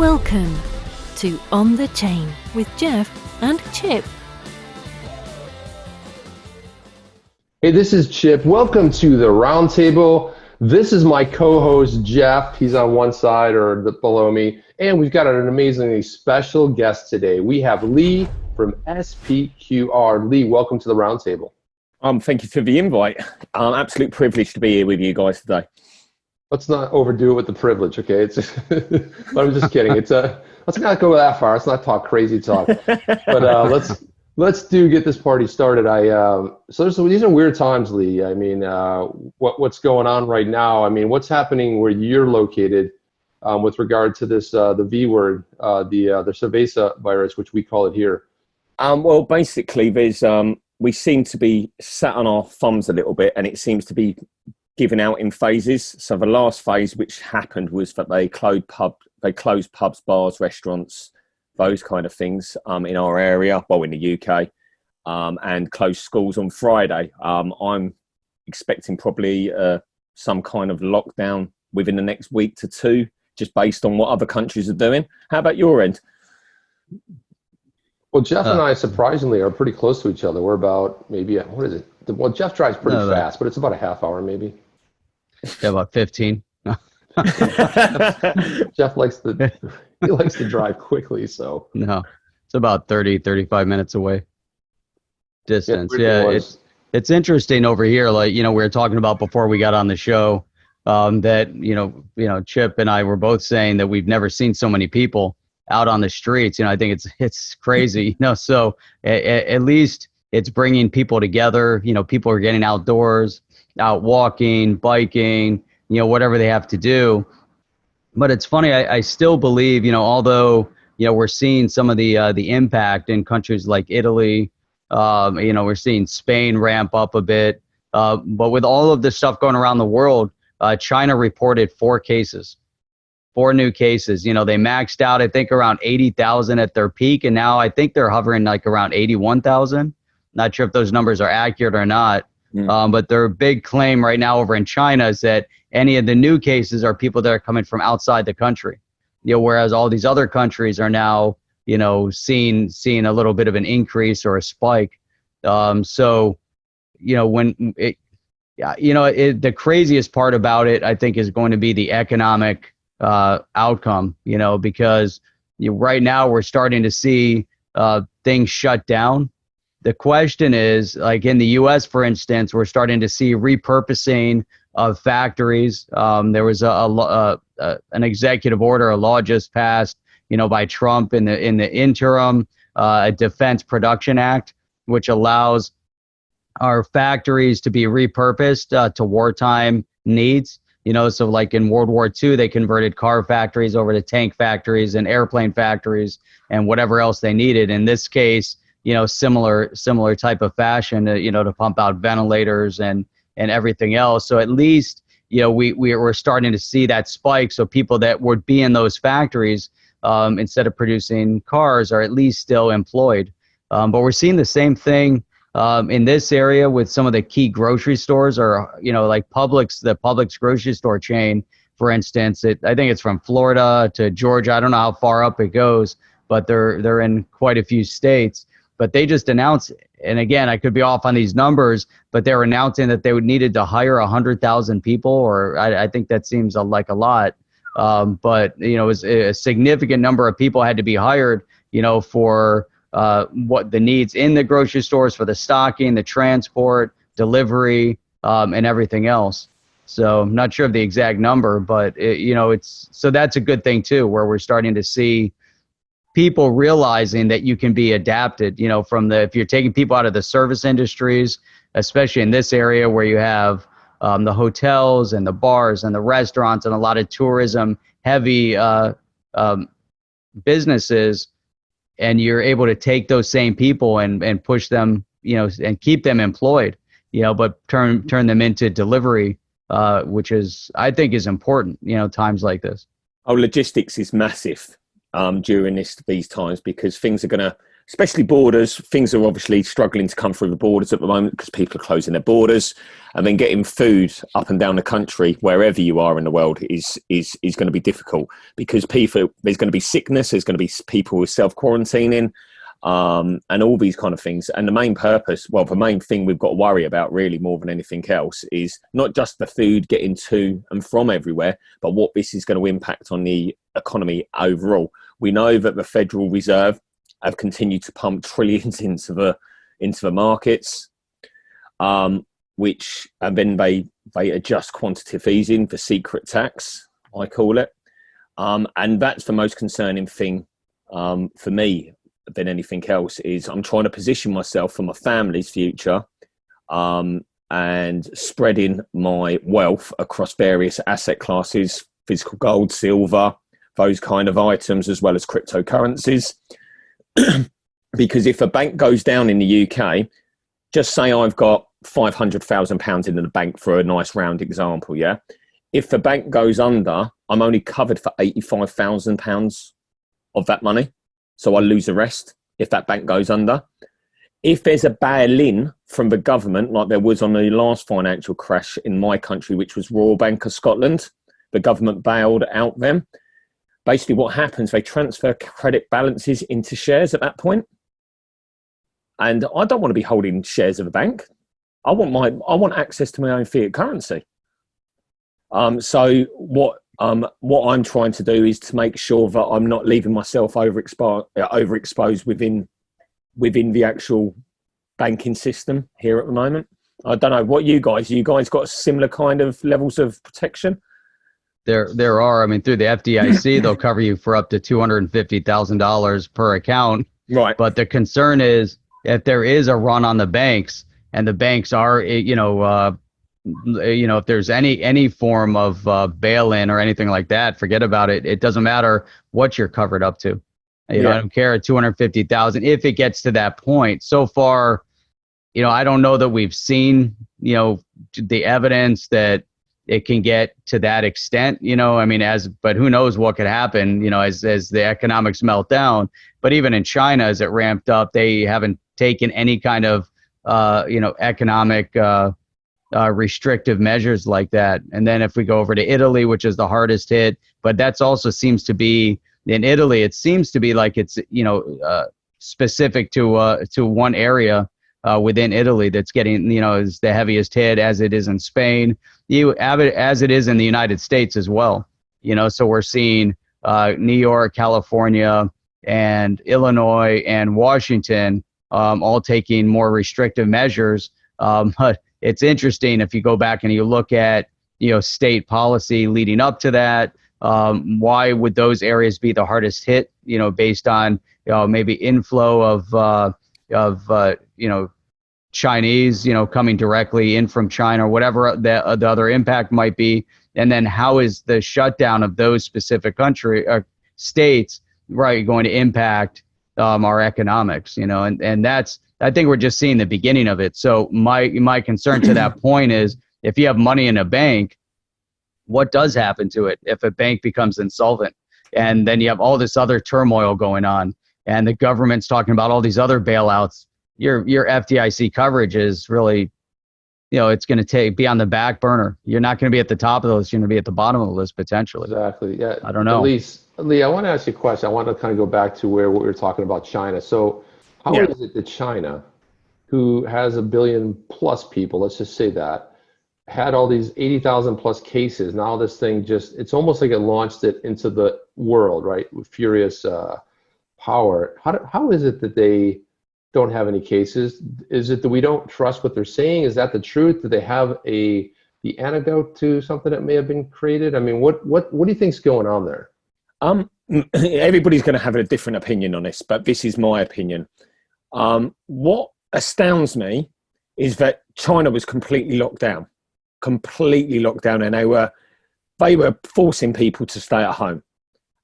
Welcome to On the Chain with Jeff and Chip. Hey, this is Chip. Welcome to the Roundtable. This is my co-host, Jeff. He's on one side or below me. And we've got an amazingly special guest today. We have Lee from S.P.Q.R. Lee, welcome to the Roundtable. Thank you for the invite. Absolute privilege to be here with you guys today. Let's not overdo it with the privilege, okay? But I'm just kidding. Let's not go that far. Let's not talk crazy talk. But let's get this party started. So these are weird times, Lee. I mean, what's going on right now? I mean, what's happening where you're located with regard to this the V word, the cerveza virus, which we call it here? Well, basically, we seem to be sat on our thumbs a little bit, and it seems to be given out in phases. So the last phase which happened was that they closed pubs, bars, restaurants, those kind of things in our area, well, in the UK, and closed schools on Friday. I'm expecting probably some kind of lockdown within the next week to two, just based on what other countries are doing. How about your end? Well, Jeff and I, surprisingly, are pretty close to each other. We're about maybe, what is it? Well, Jeff drives pretty fast, but it's about a half hour maybe. Yeah, about 15. Jeff likes to drive quickly, so. No, it's about 30, 35 minutes away distance. Yeah, it's interesting over here. Like, we were talking about before we got on the show that, Chip and I were both saying that we've never seen so many people out on the streets. I think it's crazy, so at least it's bringing people together. People are getting outdoors, out walking, biking, whatever they have to do. But it's funny, I still believe, although, we're seeing some of the impact in countries like Italy, we're seeing Spain ramp up a bit. But with all of this stuff going around the world, China reported 4 new cases. They maxed out, I think, around 80,000 at their peak. And now I think they're hovering like around 81,000. Not sure if those numbers are accurate or not. But their big claim right now over in China is that any of the new cases are people that are coming from outside the country. Whereas all these other countries are now, seeing a little bit of an increase or a spike. The craziest part about it, I think, is going to be the economic outcome, because right now we're starting to see things shut down. The question is, like in the U.S., for instance, we're starting to see repurposing of factories. There was an executive order, a law just passed, by Trump in the interim, a Defense Production Act, which allows our factories to be repurposed to wartime needs. So like in World War II, they converted car factories over to tank factories and airplane factories and whatever else they needed. In this case, similar type of fashion, to pump out ventilators and everything else. So at least, we're starting to see that spike. So people that would be in those factories, instead of producing cars, are at least still employed. But we're seeing the same thing in this area with some of the key grocery stores, or like Publix, the Publix grocery store chain, for instance. I think it's from Florida to Georgia. I don't know how far up it goes, but they're in quite a few states. But they just announced, and again, I could be off on these numbers, but they were announcing that they needed to hire 100,000 people, or I think that seems like a lot. But it was a significant number of people had to be hired, for what the needs in the grocery stores, for the stocking, the transport, delivery, and everything else. So I'm not sure of the exact number, but so that's a good thing too, where we're starting to see people realizing that you can be adapted, if you're taking people out of the service industries, especially in this area where you have the hotels and the bars and the restaurants and a lot of tourism heavy businesses, and you're able to take those same people and push them, and keep them employed, but turn them into delivery, which I think is important, times like this. Logistics is massive during these times, because things are going to especially borders. Things are obviously struggling to come through the borders at the moment because people are closing their borders, and then getting food up and down the country, wherever you are in the world, is going to be difficult because there's going to be sickness, there's going to be people with self-quarantining, and all these kind of things. And the main thing we've got to worry about really more than anything else is not just the food getting to and from everywhere, but what this is going to impact on the economy overall. We know that the Federal Reserve have continued to pump trillions into the markets, which and then they adjust quantitative easing, the secret tax, I call it, and that's the most concerning thing for me than anything else. Is I'm trying to position myself for my family's future, and spreading my wealth across various asset classes, physical gold, silver, those kind of items, as well as cryptocurrencies. Because if a bank goes down in the UK, just say I've got £500,000 in the bank for a nice round example, yeah? If the bank goes under, I'm only covered for £85,000 of that money. So I lose the rest if that bank goes under. If there's a bail-in from the government, like there was on the last financial crash in my country, which was Royal Bank of Scotland, the government bailed out them. Basically what happens, they transfer credit balances into shares at that point. And I don't want to be holding shares of a bank. I want access to my own fiat currency. So what I'm trying to do is to make sure that I'm not leaving myself overexposed within the actual banking system here at the moment. I don't know what you guys got similar kind of levels of protection? There are. I mean, through the FDIC, they'll cover you for up to $250,000 per account. Right. But the concern is if there is a run on the banks, and the banks are, if there's any form of bail-in or anything like that, forget about it. It doesn't matter what you're covered up to. I don't care at $250,000 if it gets to that point. So far, I don't know that we've seen, the evidence that it can get to that extent, but who knows what could happen, as the economics melt down. But even in China, as it ramped up, they haven't taken any kind of, economic restrictive measures like that. And then if we go over to Italy, which is the hardest hit, but that's also seems to be in Italy, it seems to be like it's, specific to one area within Italy that's getting, is the heaviest hit, as it is in Spain, as it is in the United States as well. So we're seeing New York, California, and Illinois and Washington all taking more restrictive measures. But it's interesting if you go back and you look at, state policy leading up to that. Why would those areas be the hardest hit? Based on maybe inflow of Chinese, coming directly in from China, or whatever the other impact might be. And then how is the shutdown of those specific states, right, going to impact our economics? And that's, I think we're just seeing the beginning of it. So my concern to that point is, if you have money in a bank, what does happen to it if a bank becomes insolvent? And then you have all this other turmoil going on, and the government's talking about all these other bailouts. Your FDIC coverage is really, it's going to be on the back burner. You're not going to be at the top of the list. You're going to be at the bottom of the list potentially. Exactly. Yeah. I don't know. Lee, I want to ask you a question. I want to kind of go back to what we were talking about China. So how is it that China, who has 1 billion plus people, let's just say that, had all these 80,000 plus cases, now this thing it's almost like it launched it into the world, right, with furious power. How is it that they don't have any cases? Is it that we don't trust what they're saying? Is that the truth? Do they have the antidote to something that may have been created? I mean, what do you think's going on there? Everybody's going to have a different opinion on this, but this is my opinion. What astounds me is that China was completely locked down, and they were forcing people to stay at home.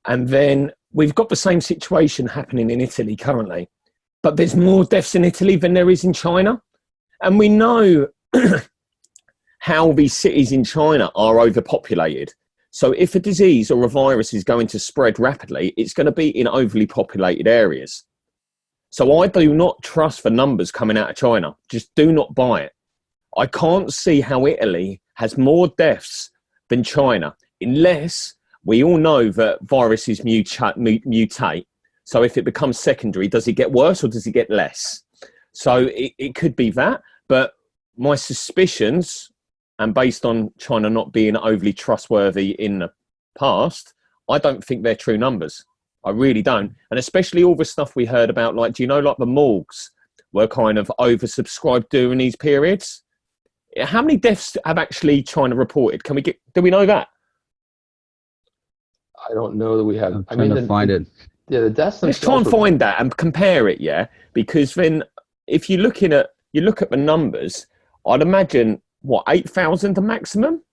And then we've got the same situation happening in Italy currently, but there's more deaths in Italy than there is in China. And we know how these cities in China are overpopulated. So if a disease or a virus is going to spread rapidly, it's going to be in overly populated areas. So I do not trust the numbers coming out of China. Just do not buy it. I can't see how Italy has more deaths than China, unless we all know that viruses mutate. So if it becomes secondary, does it get worse or does it get less? So it could be that. But my suspicions, and based on China not being overly trustworthy in the past, I don't think they're true numbers. I really don't. And especially all the stuff we heard about, like, do you know, like the morgues were kind of oversubscribed during these periods? How many deaths have actually China reported? Do we know that? I don't know that we have. I'm trying to find it. Yeah, the deaths Let's try and find that and compare it, yeah? Because then if you look at the numbers, I'd imagine, 8,000 the maximum?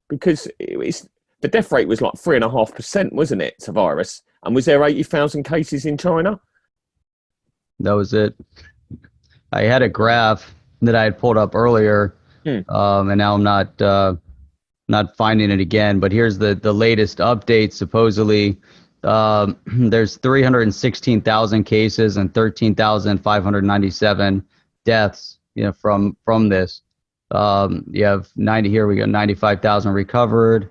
Because the death rate was like 3.5%, wasn't it, to virus? And was there 80,000 cases in China? That was it. I had a graph that I had pulled up earlier, and now I'm not finding it again. But here's the latest update. Supposedly, there's 316,000 cases and 13,597 deaths, from this. You have 95,000 recovered.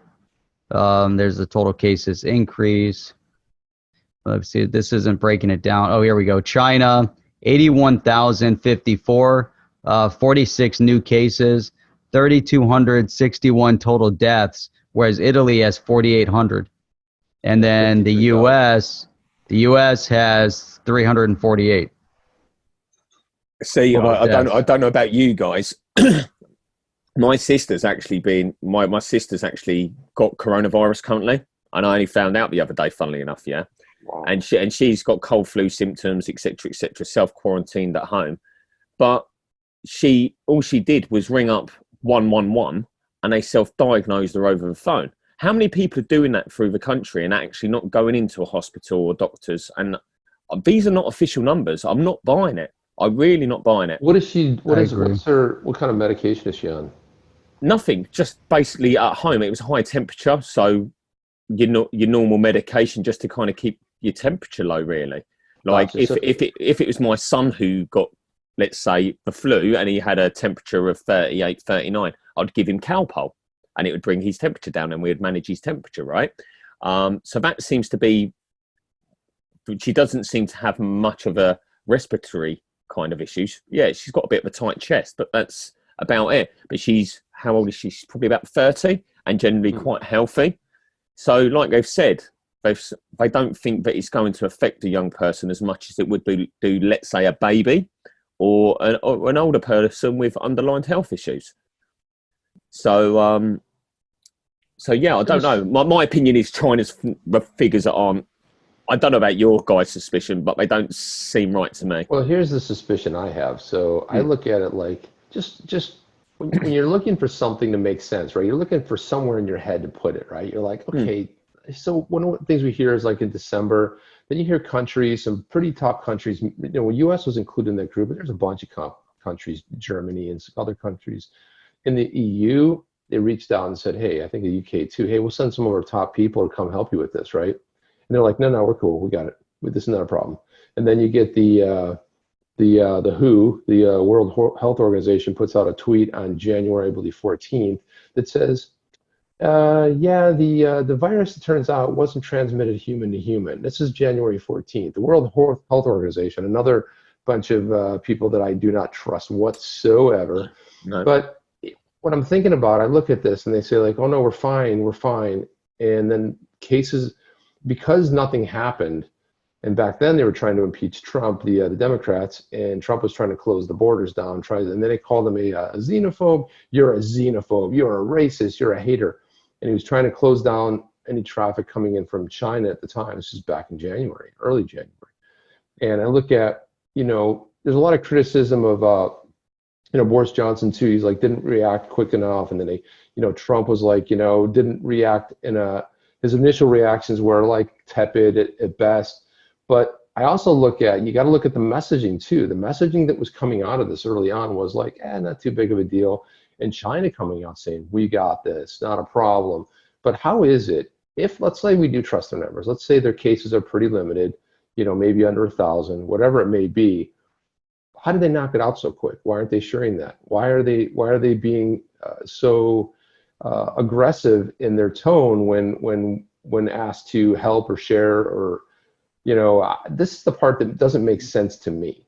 There's the total cases increase. Let's see, this isn't breaking it down. Oh, here we go. China, 81,054, 46 new cases, 3,261 total deaths, whereas Italy has 4,800. And then the U.S. has 348. See, I don't know about you guys. My sister's actually my sister's actually got coronavirus currently, and I only found out the other day, funnily enough, yeah. Wow. And she's got cold flu symptoms, etc., self-quarantined at home. But all she did was ring up 111, and they self-diagnosed her over the phone. How many people are doing that through the country and actually not going into a hospital or doctors? And these are not official numbers. I'm not buying it. I'm really not buying it. What kind of medication is she on? Nothing. Just basically at home. It was high temperature, so your normal medication just to kind of keep your temperature low, really. Like if it was my son who got, let's say, the flu and he had a temperature of 38, 39, I'd give him Calpol and it would bring his temperature down and we'd manage his temperature, right? So that seems to be, she doesn't seem to have much of a respiratory kind of issues. Yeah, she's got a bit of a tight chest, but that's about it. But how old is she? She's probably about 30 and generally quite healthy. So like they've said, they don't think that it's going to affect a young person as much as it would do, let's say, a baby or an older person with underlying health issues. So yeah, I don't know. My opinion is China's figures aren't, I don't know about your guys' suspicion, but they don't seem right to me. Well, here's the suspicion I have. So I look at it like just when you're looking for something to make sense, right? You're looking for somewhere in your head to put it, right? You're like, okay, so one of the things we hear is like in December, then you hear countries, some pretty top countries, U.S. was included in that group, but there's a bunch of countries, Germany and some other countries. In the EU, they reached out and said, hey, I think the UK too, hey, we'll send some of our top people to come help you with this, right? And they're like, no, we're cool. We got it. This is not a problem. And then you get the WHO, the World Health Organization, puts out a tweet on January, I believe, 14th that says, the virus, it turns out, wasn't transmitted human to human. This is January 14th. The World Health Organization, another bunch of people that I do not trust whatsoever. No. But what I'm thinking about, I look at this and they say like, oh no, we're fine. And then cases, because nothing happened, and back then they were trying to impeach Trump, the Democrats, and Trump was trying to close the borders down, and then they called him a xenophobe. You're a xenophobe. You're a racist. You're a hater. And he was trying to close down any traffic coming in from China at the time. This is back in January, early January. And I look at, there's a lot of criticism of, Boris Johnson too. He's like, didn't react quick enough. And then Trump was like, didn't react his initial reactions were like tepid at best. But I also you got to look at the messaging too. The messaging that was coming out of this early on was like, not too big of a deal. And China coming out saying, we got this, not a problem. But how is it if, let's say we do trust their numbers, let's say their cases are pretty limited, maybe under 1,000, whatever it may be. How did they knock it out so quick? Why aren't they sharing that? Why are they being so aggressive in their tone when asked to help or share, or this is the part that doesn't make sense to me.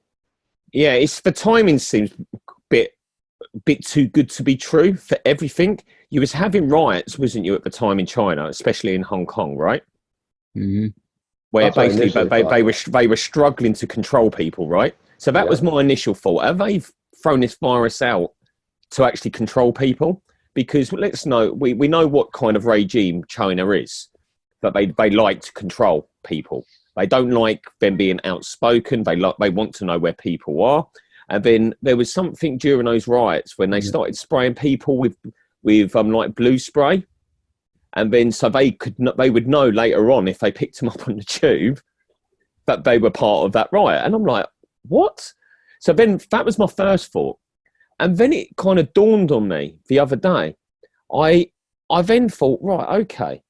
Yeah, it's the timing seems a bit too good to be true for everything. You was having riots, wasn't you, at the time in China, especially in Hong Kong, right? Mm-hmm. Where That's what I basically initially they were struggling to control people, right? So that was my initial thought. Have they thrown this virus out to actually control people? Because let's know, we know what kind of regime China is, that they like to control people. They don't like them being outspoken. They want to know where people are. And then there was something during those riots when they started spraying people with like blue spray. And then so they would know later on if they picked them up on the tube that they were part of that riot. And I'm like, what? So then that was my first thought. And then it kind of dawned on me the other day. I then thought, right, okay.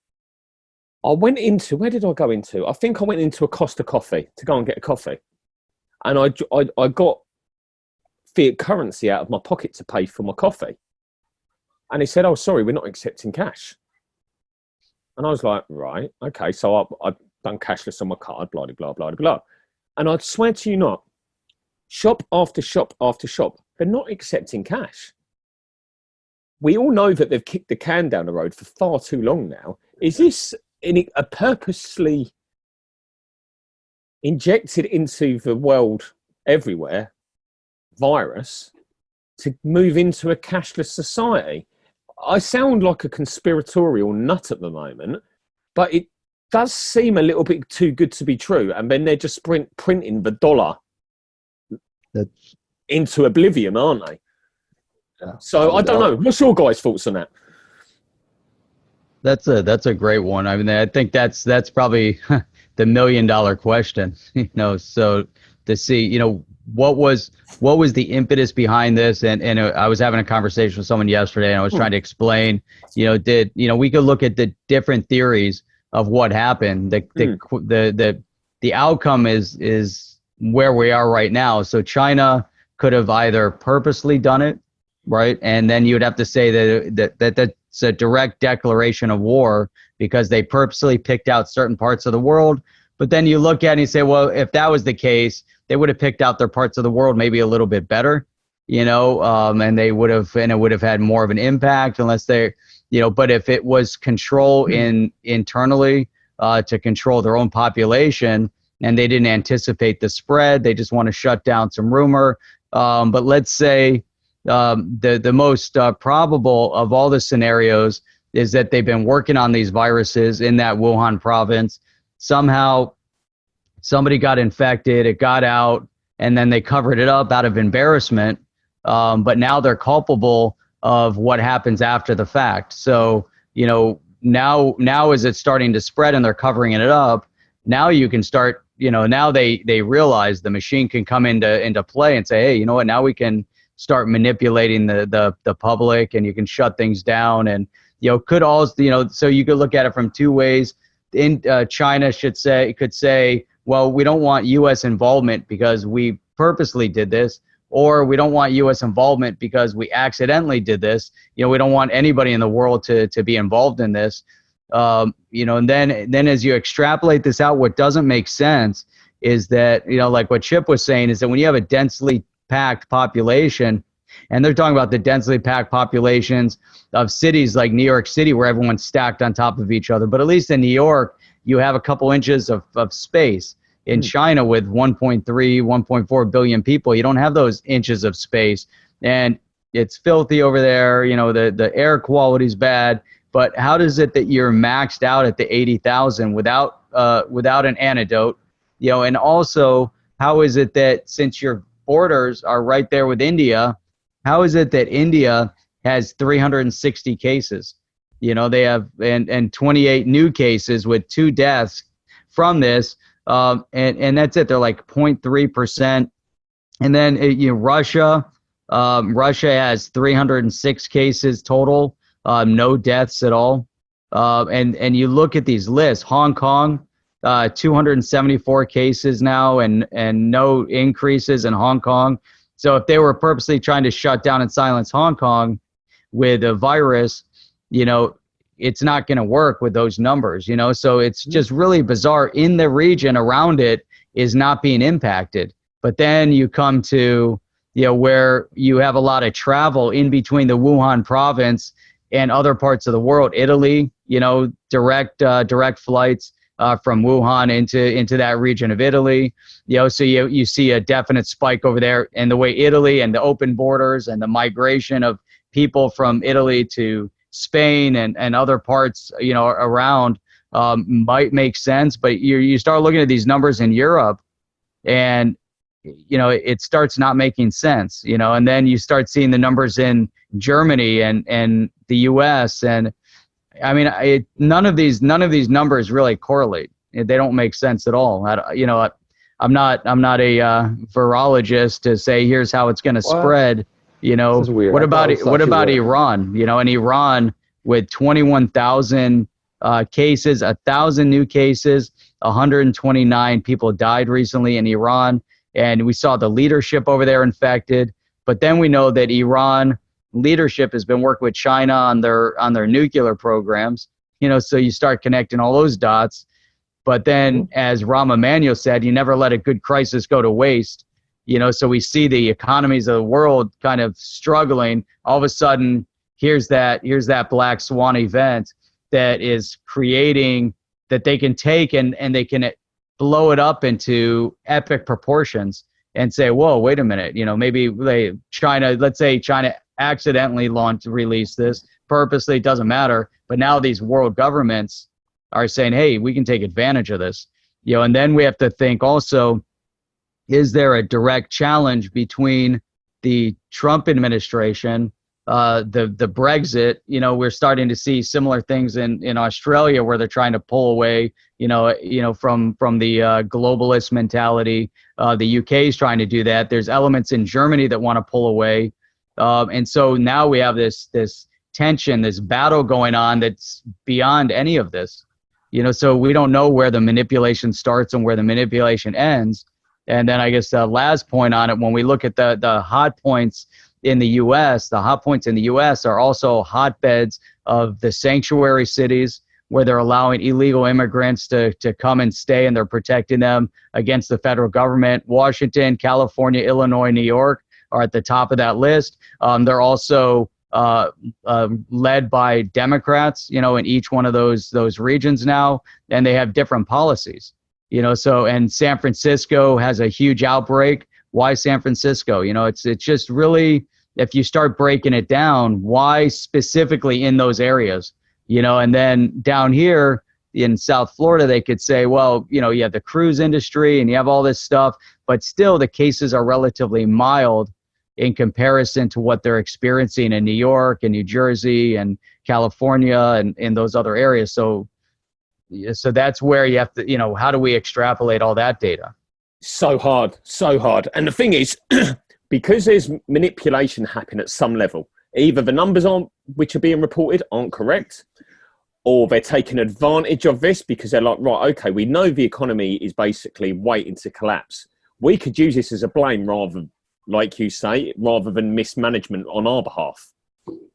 I went into, where did I go into? I think I went into a Costa Coffee to go and get a coffee. And I got fiat currency out of my pocket to pay for my coffee. And he said, oh, sorry, we're not accepting cash. And I was like, right, okay. So I've done cashless on my card, blah, blah, blah, blah, blah. And I swear to you not, shop after shop after shop, they're not accepting cash. We all know that they've kicked the can down the road for far too long now. Is this a purposely injected into the world everywhere virus to move into a cashless society? I sound like a conspiratorial nut at the moment, but it does seem a little bit too good to be true. And then they're just printing the dollar into oblivion, aren't they? Yeah, so I don't know. What's your guys' thoughts on that? That's a great one. I mean, I think that's probably the $1 million question. So to see, what was the impetus behind this? And I was having a conversation with someone yesterday, and I was trying to explain, we could look at the different theories of what happened. The outcome is where we are right now. So China could have either purposely done it, right? And then you would have to say that's a direct declaration of war because they purposely picked out certain parts of the world. But then you look at it and you say, well, if that was the case, they would have picked out their parts of the world maybe a little bit better, and it would have had more of an impact unless they, but if it was control internally to control their own population and they didn't anticipate the spread, they just want to shut down some rumor. But let's say the most probable of all the scenarios is that they've been working on these viruses in that Wuhan province. Somehow somebody got infected, it got out, and then they covered it up out of embarrassment. But now they're culpable of what happens after the fact. So, now as it's starting to spread and they're covering it up, now you can start, now they realize the machine can come into play and say, hey, you know what, now we can start manipulating the public, and you can shut things down. And, could also, so you could look at it from two ways. China could say, well, we don't want U.S. involvement because we purposely did this, or we don't want U.S. involvement because we accidentally did this. We don't want anybody in the world to be involved in this. And then as you extrapolate this out, what doesn't make sense is that, like what Chip was saying, is that when you have a densely packed population, and they're talking about the densely packed populations of cities like New York City where everyone's stacked on top of each other. But at least in New York, you have a couple inches of space. In China with 1.3, 1.4 billion people, you don't have those inches of space. And it's filthy over there. The air quality's bad. But how does it that you're maxed out at the 80,000 without an antidote? And also, how is it that since your borders are right there with India, how is it that India has 360 cases? They have and 28 new cases with 2 deaths from this, and that's it. They're like 0.3%. And then Russia has 306 cases total, no deaths at all. And you look at these lists. Hong Kong 274 cases now and no increases in Hong Kong. So if they were purposely trying to shut down and silence Hong Kong with a virus, it's not going to work with those numbers, so it's just really bizarre. In the region around it is not being impacted. But then you come to, where you have a lot of travel in between the Wuhan province and other parts of the world, Italy, direct flights from Wuhan into that region of Italy, so you see a definite spike over there. And the way Italy and the open borders and the migration of people from Italy to Spain and other parts, around might make sense. But you start looking at these numbers in Europe and, it starts not making sense, and then you start seeing the numbers in Germany and the US. And I mean, none of these numbers really correlate. They don't make sense at all. I'm not a virologist to say here's how it's going to spread. This is weird. What about Iran? And Iran with 21,000 cases, 1,000 new cases, 129 people died recently in Iran, and we saw the leadership over there infected. But then we know that Iran leadership has been working with China on their nuclear programs. So you start connecting all those dots. But then, as Rahm Emanuel said, you never let a good crisis go to waste. So we see the economies of the world kind of struggling. All of a sudden, here's that black swan event that is creating that they can take and they can blow it up into epic proportions and say, whoa, wait a minute, maybe let's say China accidentally released this purposely, it doesn't matter. But now these world governments are saying, hey, we can take advantage of this. And then we have to think also, is there a direct challenge between the Trump administration, the Brexit? We're starting to see similar things in Australia where they're trying to pull away, from the globalist mentality. The UK is trying to do that. There's elements in Germany that want to pull away, and so now we have this tension, this battle going on that's beyond any of this. So we don't know where the manipulation starts and where the manipulation ends. And then I guess the last point on it, when we look at the hot points in the U.S., the hot points in the U.S. are also hotbeds of the sanctuary cities where they're allowing illegal immigrants to come and stay, and they're protecting them against the federal government. Washington, California, Illinois, New York are at the top of that list. They're also led by Democrats, in each one of those regions now, and they have different policies. And San Francisco has a huge outbreak. Why San Francisco? It's just really, if you start breaking it down, why specifically in those areas? And then down here in South Florida, they could say, well, you have the cruise industry and you have all this stuff, but still the cases are relatively mild in comparison to what they're experiencing in New York and New Jersey and California and in those other areas. So that's where you have to, how do we extrapolate all that data? So hard. And the thing is, because there's manipulation happening at some level, either the numbers which are being reported aren't correct, or they're taking advantage of this because they're like, right, okay, we know the economy is basically waiting to collapse. We could use this as a blame like you say, rather than mismanagement on our behalf.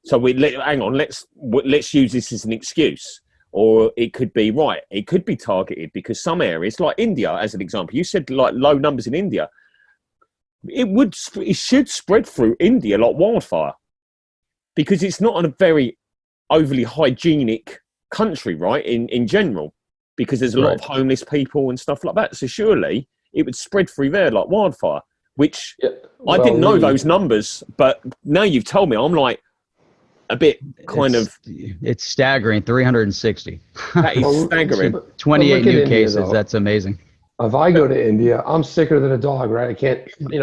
So let's use this as an excuse. Or it could be, right, it could be targeted because some areas, like India, as an example, you said like low numbers in India. It should spread through India like wildfire because it's not a very overly hygienic country, right, in general, because there's a lot of homeless people and stuff like that. So surely it would spread through there like wildfire, which I didn't know those numbers, but now you've told me, I'm like, a bit it's staggering. 360. That is staggering. 28 new cases. That's amazing. If I go to India, I'm sicker than a dog, right? I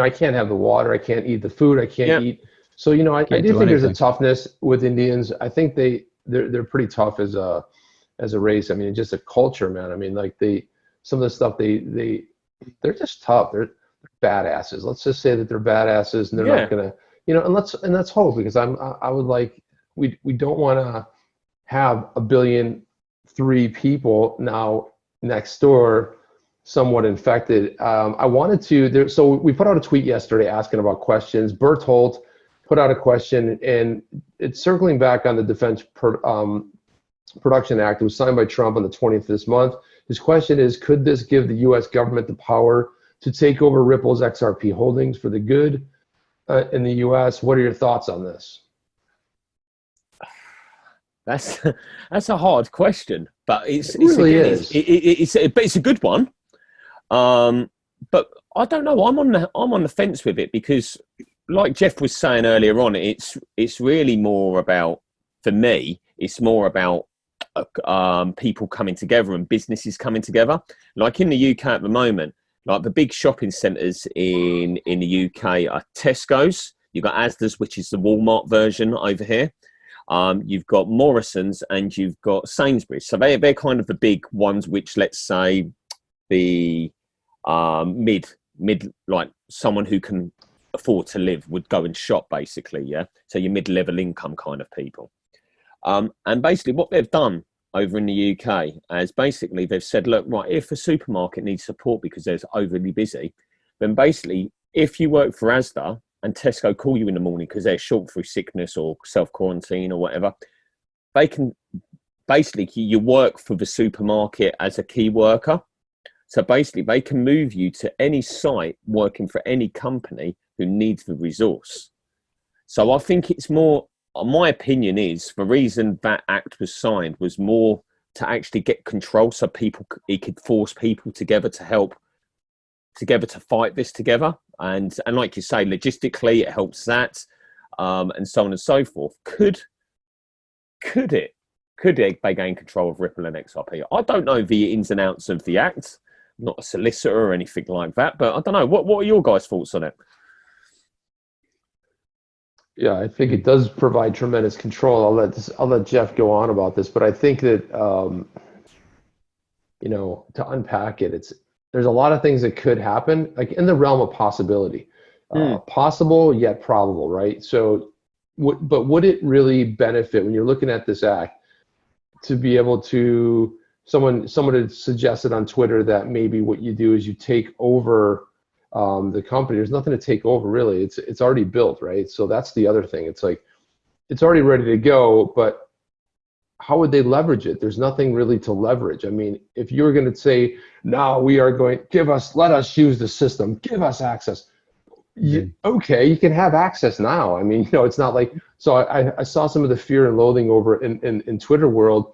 can't have the water. I can't eat the food. I can't eat. So, I do think there's a toughness with Indians. I think they're pretty tough as a race. I mean, just a culture, man. I mean, like some of the stuff they're just tough. They're badasses. Let's just say that they're badasses and they're not gonna, and let's hope, because I would like, we don't want to have 1.3 billion people now next door somewhat infected. I wanted to, so we put out a tweet yesterday asking about questions. Berthold put out a question, and it's circling back on the Defense Production Act. It was signed by Trump on the 20th of this month. His question is, could this give the U.S. government the power to take over Ripple's XRP holdings for the good in the U.S.? What are your thoughts on this? That's a hard question, but it's a good one. But I don't know. I'm on the fence with it because, like Jeff was saying earlier on, it's really more about, for me, it's more about people coming together and businesses coming together. Like in the UK at the moment, like the big shopping centres in the UK are Tesco's. You've got Asda's, which is the Walmart version over here. You've got Morrison's and you've got Sainsbury's. So they're kind of the big ones, which, let's say, the mid, like someone who can afford to live would go and shop, basically. Yeah. So your mid-level income kind of people. And basically what they've done over in the UK is basically they've said, look, right, if a supermarket needs support because they're overly busy, then basically if you work for Asda and Tesco call you in the morning because they're short through sickness or self-quarantine or whatever, they can basically, you work for the supermarket as a key worker. So basically they can move you to any site working for any company who needs the resource. So I think it's more, my opinion is the reason that act was signed was more to actually get control, so it could force people together to help together to fight this together. And like you say, logistically, it helps that, and so on and so forth. Could they gain control of Ripple and XRP? I don't know the ins and outs of the act. I'm not a solicitor or anything like that, but I don't know. What are your guys' thoughts on it? Yeah, I think it does provide tremendous control. I'll let Jeff go on about this, but I think that to unpack it, there's a lot of things that could happen, like in the realm of possibility, possible yet probable, right? So, but would it really benefit when you're looking at this act to be able to? Someone had suggested on Twitter that maybe what you do is you take over the company. There's nothing to take over, really. It's already built, right? So that's the other thing. It's like it's already ready to go, but how would they leverage it? There's nothing really to leverage. I mean, if you were going to say, "No, we are going let us use the system, give us access." Okay, you can have access now. I mean, it's not like. So I saw some of the fear and loathing over in Twitter world.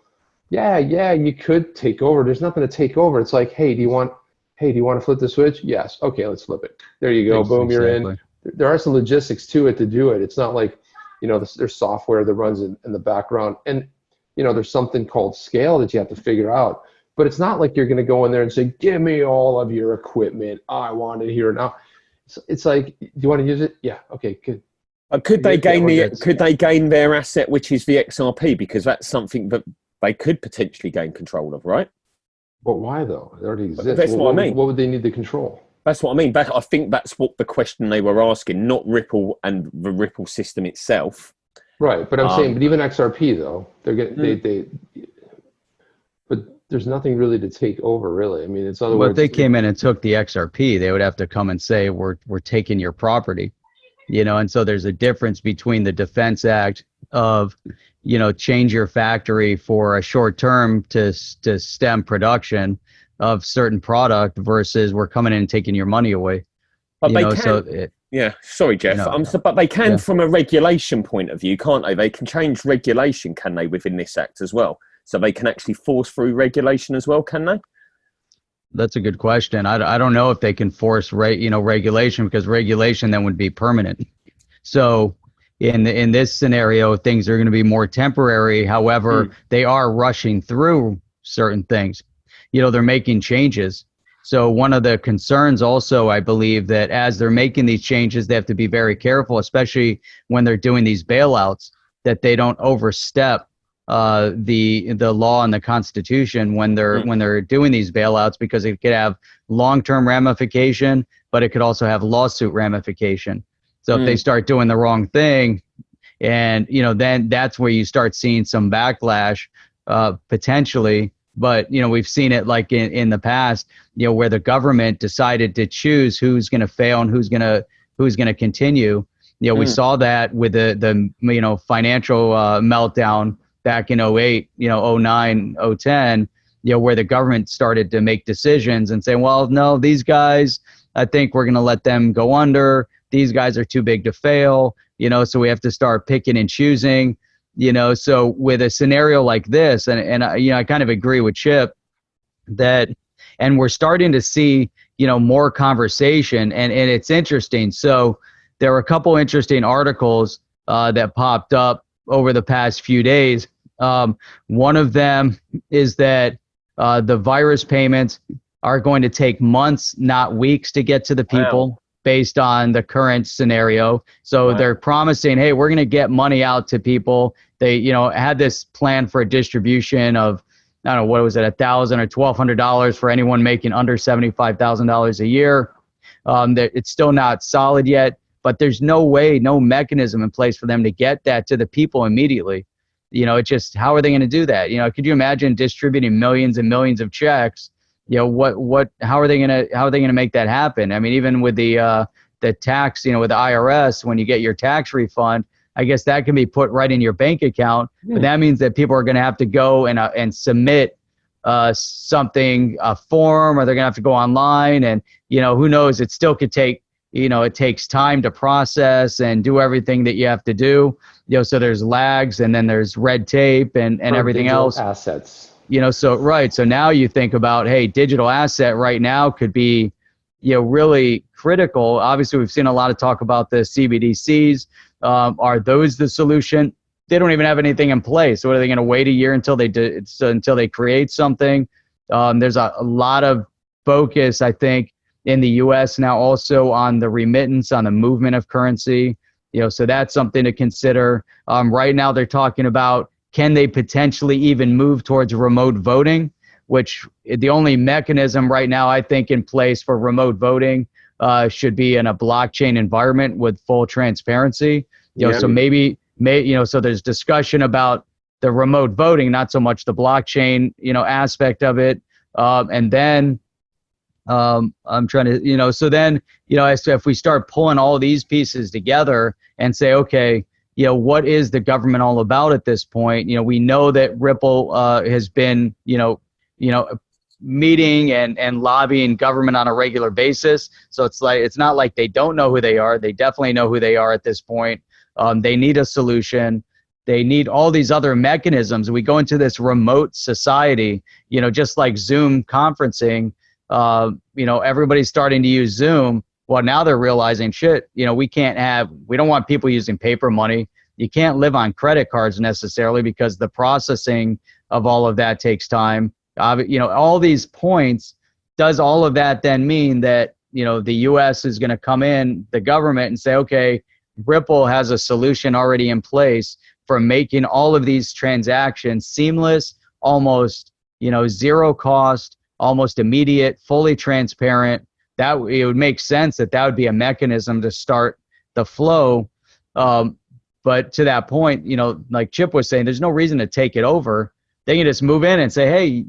Yeah, you could take over. There's nothing to take over. It's like, hey, do you want to flip the switch? Yes. Okay, let's flip it. There you go. Boom, you're in. There are some logistics to it to do it. It's not like, there's software that runs in the background. And, there's something called scale that you have to figure out. But it's not like you're going to go in there and say, give me all of your equipment. I want it here now. It's like, do you want to use it? Yeah. Okay, good. Could they gain their asset, which is the XRP? Because that's something that they could potentially gain control of, right? But why though? It already exists. That's what I mean. What would they need to control? That's what I mean. I think that's what the question they were asking, not Ripple and the Ripple system itself. Right, but I'm saying, but even XRP though, they're getting but there's nothing really to take over, really. I mean, it's other words. If they came in and took the XRP, they would have to come and say, we're taking your property, and so there's a difference between the Defense Act of, change your factory for a short term to stem production of certain product versus we're coming in and taking your money away. But they can. Sorry, Jeff. But they can from a regulation point of view, can't they? They can change regulation, can they, within this act as well? So they can actually force through regulation as well, can they? That's a good question. I don't know if they can force regulation, because regulation then would be permanent. So in this scenario, things are going to be more temporary. However, they are rushing through certain things. They're making changes. So one of the concerns also, I believe, that as they're making these changes, they have to be very careful, especially when they're doing these bailouts, that they don't overstep the law and the Constitution when they're doing these bailouts, because it could have long-term ramification, but it could also have lawsuit ramification. So if they start doing the wrong thing, and then that's where you start seeing some backlash potentially. but we've seen it like in the past, where the government decided to choose who's going to fail and who's going to continue. We saw that with the financial meltdown back in 08, 09, 010, where the government started to make decisions and say, well, no, these guys, I think we're going to let them go under. These guys are too big to fail, so we have to start picking and choosing, so with a scenario like this, and I kind of agree with Chip that, and we're starting to see, more conversation, and it's interesting. So there were a couple interesting articles that popped up over the past few days. One of them is that the virus payments are going to take months, not weeks, to get to the people. Wow. Based on the current scenario. So they're promising, hey, we're going to get money out to people. They, had this plan for a distribution of, I don't know, what was it, $1,000 or $1,200 for anyone making under $75,000 a year. It's still not solid yet, but there's no way, no mechanism in place for them to get that to the people immediately. It's just, how are they going to do that? Could you imagine distributing millions and millions of checks? How are they gonna make that happen? I mean, even with the tax, with the IRS, when you get your tax refund, I guess that can be put right in your bank account. But that means that people are going to have to go and submit something, a form, or they're going to have to go online, and who knows? It still could take, it takes time to process and do everything that you have to do. So there's lags, and then there's red tape and everything else. Assets. So now you think about, hey, digital asset right now could be, really critical. Obviously, we've seen a lot of talk about the CBDCs. Are those the solution? They don't even have anything in place. So are they going to wait a year until they create something? There's a lot of focus, I think, in the U.S. now also on the remittance, on the movement of currency. So that's something to consider. Right now, they're talking about, can they potentially even move towards remote voting, which the only mechanism right now, I think, in place for remote voting should be in a blockchain environment with full transparency. So so there's discussion about the remote voting, not so much the blockchain, aspect of it. And then I'm trying to, so then, if we start pulling all these pieces together and say, okay, what is the government all about at this point? We know that Ripple has been, meeting and lobbying government on a regular basis. So it's not like they don't know who they are. They definitely know who they are at this point. They need a solution. They need all these other mechanisms. We go into this remote society, just like Zoom conferencing. Everybody's starting to use Zoom. Well, now they're realizing, shit, we don't want people using paper money. You can't live on credit cards necessarily because the processing of all of that takes time. All these points, does all of that then mean that, the U.S. is going to come in, the government, and say, okay, Ripple has a solution already in place for making all of these transactions seamless, almost, zero cost, almost immediate, fully transparent. That it would make sense that would be a mechanism to start the flow. But to that point, like Chip was saying, there's no reason to take it over. They can just move in and say, hey,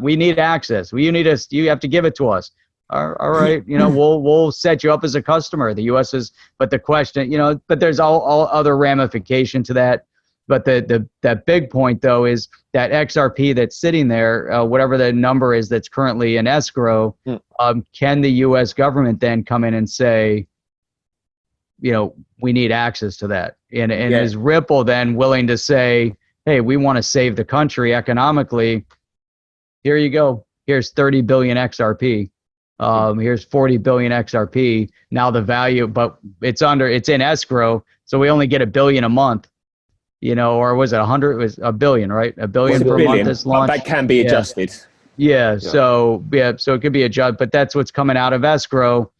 we need access. You have to give it to us. All right. We'll set you up as a customer. The U.S. is, but the question, but there's all other ramification to that. But that big point, though, is that XRP that's sitting there, whatever the number is that's currently in escrow, can the U.S. government then come in and say, we need access to that? And is Ripple then willing to say, hey, we want to save the country economically. Here you go. Here's 30 billion XRP. Here's 40 billion XRP. Now the value, but it's in escrow, so we only get $1 billion a month. Or was it 100? It was $1 billion, right? $1 billion per month is launched. That can be adjusted. Yeah. So it could be adjusted, but that's what's coming out of escrow.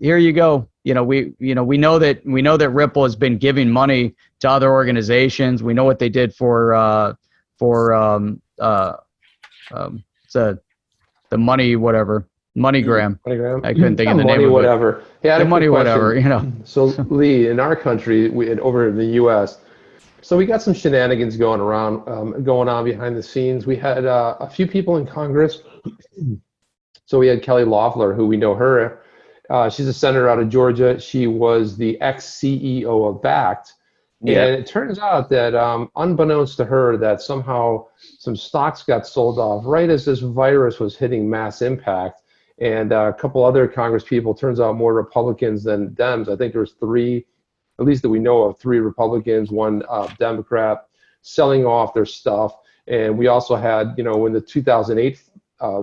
Here you go. We know that Ripple has been giving money to other organizations. We know what they did for the MoneyGram. I couldn't think of the name of it. Yeah, the money whatever. So Lee, in our country, over in the U.S., So we got some shenanigans going on behind the scenes. We had a few people in Congress. So we had Kelly Loeffler, who we know her. She's a senator out of Georgia. She was the ex-CEO of Bakkt. Yeah. And it turns out that unbeknownst to her, that somehow some stocks got sold off right as this virus was hitting mass impact. And a couple other Congress people, turns out more Republicans than Dems. I think there was three, at least that we know of, three Republicans, one Democrat, selling off their stuff. And we also had, you know, in the 2008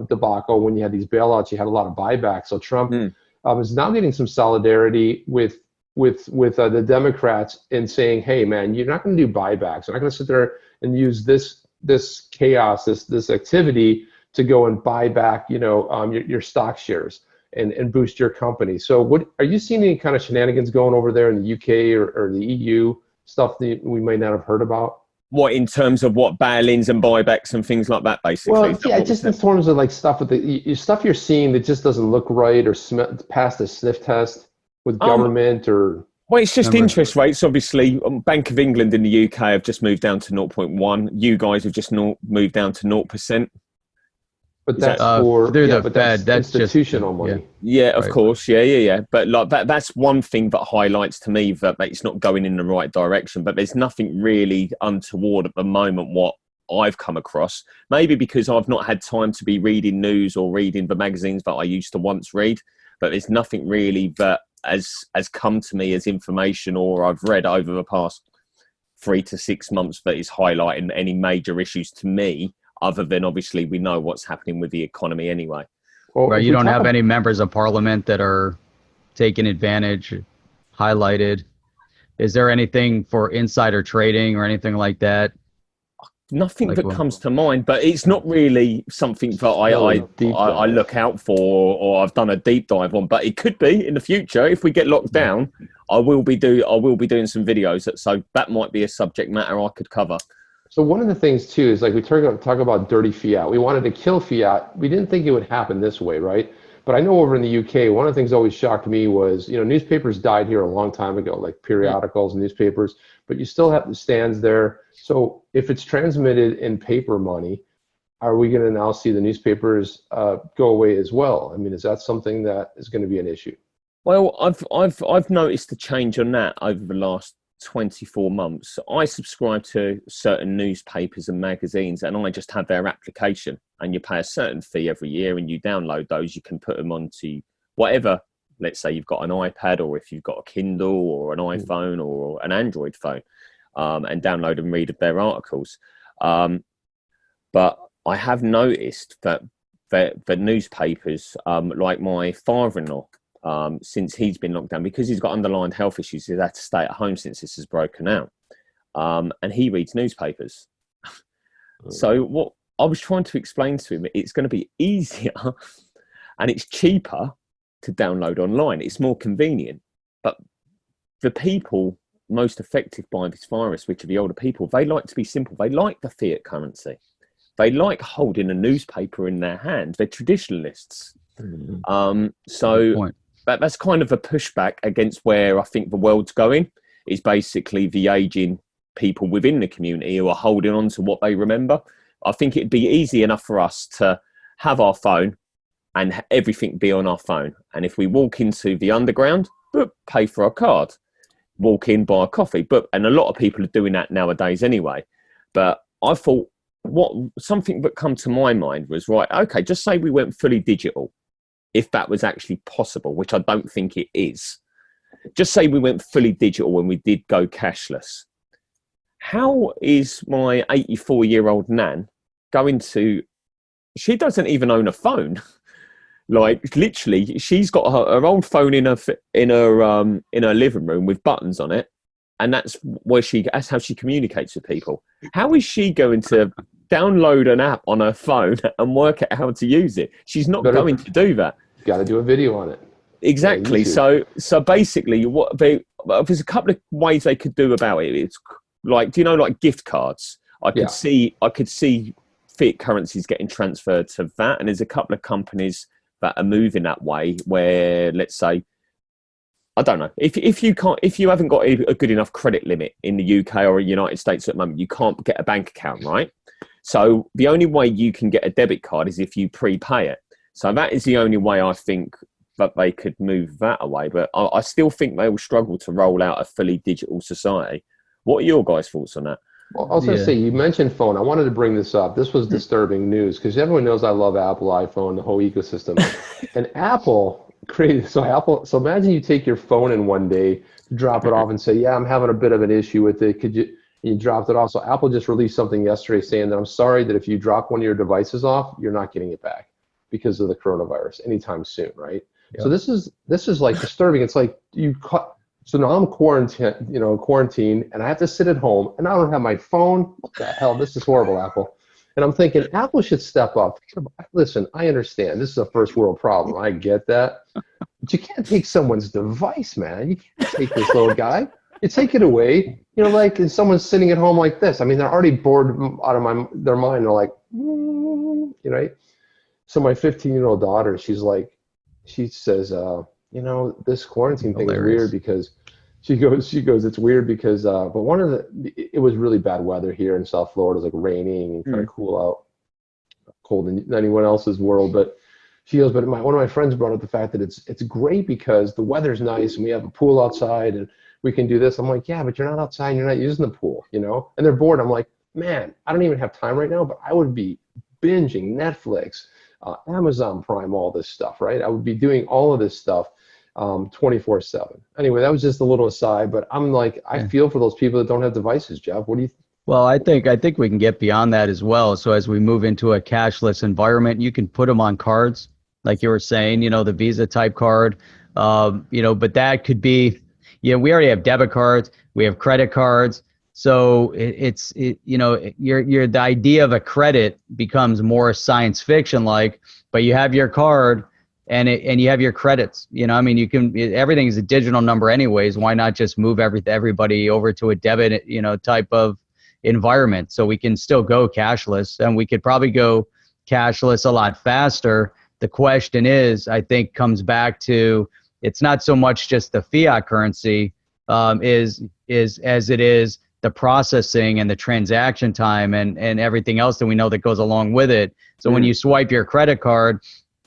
debacle, when you had these bailouts, you had a lot of buybacks. So Trump is now getting some solidarity with the Democrats in saying, hey, man, you're not going to do buybacks. You're not going to sit there and use this chaos, this activity to go and buy back, you know, your stock shares and boost your company. So what are you seeing any kind of shenanigans going over there in the UK or the EU, stuff that we might not have heard about? What, in terms of what bail-ins and buybacks and things like that, basically? Well, yeah, just in terms of like stuff with stuff you're seeing that just doesn't look right or pass the sniff test with government or. Well, it's just interest rates. Obviously, Bank of England in the UK have just moved down to 0.1. You guys have just moved down to 0%. But that's for the Fed. That's institutional just, money. Yeah, of course. Yeah. But like that's one thing that highlights to me that it's not going in the right direction. But there's nothing really untoward at the moment what I've come across. Maybe because I've not had time to be reading news or reading the magazines that I used to once read. But there's nothing really that has come to me as information or I've read over the past 3 to 6 months that is highlighting any major issues to me. Other than obviously we know what's happening with the economy anyway. Well, right, you don't have any members of parliament that are taking advantage, highlighted. Is there anything for insider trading or anything like that? Nothing that comes to mind, but it's not really something that I look out for or I've done a deep dive on. But it could be in the future if we get locked down. I will be doing some videos, so that might be a subject matter I could cover. So one of the things too is like we talk about dirty fiat. We wanted to kill fiat. We didn't think it would happen this way, right? But I know over in the UK, one of the things that always shocked me was, you know, newspapers died here a long time ago, like periodicals and newspapers, but you still have the stands there. So if it's transmitted in paper money, are we going to now see the newspapers go away as well? I mean, is that something that is going to be an issue? Well, I've noticed a change on that over the last 24 months. I subscribe to certain newspapers and magazines and I just have their application, and you pay a certain fee every year and you download those. You can put them onto whatever, let's say you've got an iPad or if you've got a Kindle or an iPhone or an Android phone, and download and read their articles. But I have noticed that the newspapers, like my father-in-law, since he's been locked down, because he's got underlying health issues, he's had to stay at home since this has broken out. And he reads newspapers. So what I was trying to explain to him, it's going to be easier and it's cheaper to download online. It's more convenient. But the people most affected by this virus, which are the older people, they like to be simple. They like the fiat currency. They like holding a newspaper in their hand. They're traditionalists. So that's kind of a pushback against where I think the world's going, is basically the aging people within the community who are holding on to what they remember. I think it'd be easy enough for us to have our phone and everything be on our phone. And if we walk into the underground, pay for our card, walk in, buy a coffee. And a lot of people are doing that nowadays anyway. But I thought something that come to my mind was, right, okay, just say we went fully digital. If that was actually possible, which I don't think it is. Just say we went fully digital when we did go cashless. How is my 84-year-old nan going to... She doesn't even own a phone. Like, literally, she's got her old phone in her living room with buttons on it, and that's how she communicates with people. How is she going to download an app on her phone and work out how to use it? She's not going to do that. Got to do a video on it. Exactly. Yeah, so basically, there's a couple of ways they could do about it. It's like, do you know, like gift cards? I could see fiat currencies getting transferred to that, and there's a couple of companies that are moving that way, where let's say I don't know. If you haven't got a good enough credit limit in the UK or the United States at the moment, you can't get a bank account, right? So the only way you can get a debit card is if you prepay it. So that is the only way I think that they could move that away. But I still think they will struggle to roll out a fully digital society. What are your guys' thoughts on that? Well, I was going to say, you mentioned phone. I wanted to bring this up. This was disturbing news because everyone knows I love Apple, iPhone, the whole ecosystem. And Apple created, so imagine you take your phone in one day, drop it off and say, yeah, I'm having a bit of an issue with it. You dropped it off. So Apple just released something yesterday saying that I'm sorry that if you drop one of your devices off, you're not getting it back because of the coronavirus anytime soon, right? Yep. So this is like disturbing. It's like so now I'm quarantined, and I have to sit at home, and I don't have my phone. What the hell? This is horrible, Apple. And I'm thinking Apple should step up. Listen, I understand this is a first world problem. I get that, but you can't take someone's device, man. You can't take this little guy. You take it away. Like if someone's sitting at home like this. I mean, they're already bored out of their mind. They're like, right? So my 15-year-old daughter, she says, this quarantine thing is weird because she goes, it's weird because, but it was really bad weather here in South Florida. It was like raining and kind of cool out, cold in anyone else's world. But she goes, but one of my friends brought up the fact that it's great because the weather's nice and we have a pool outside and we can do this. I'm like, yeah, but you're not outside and you're not using the pool, and they're bored. I'm like, man, I don't even have time right now, but I would be binging Netflix, Amazon Prime, all this stuff, right? I would be doing all of this stuff 24/7. Anyway, that was just a little aside, but I'm like, I feel for those people that don't have devices, Jeff. What do you think? Well, I think we can get beyond that as well. So as we move into a cashless environment, you can put them on cards, like you were saying, the Visa type card, but that could be, we already have debit cards, we have credit cards. So the idea of a credit becomes more science fiction like, but you have your card and you have your credits. Everything is a digital number anyways. Why not just move everybody over to a debit, type of environment? So we can still go cashless, and we could probably go cashless a lot faster. The question is, I think, comes back to, it's not so much just the fiat currency is as it is the processing and the transaction time and everything else that we know that goes along with it. So when you swipe your credit card,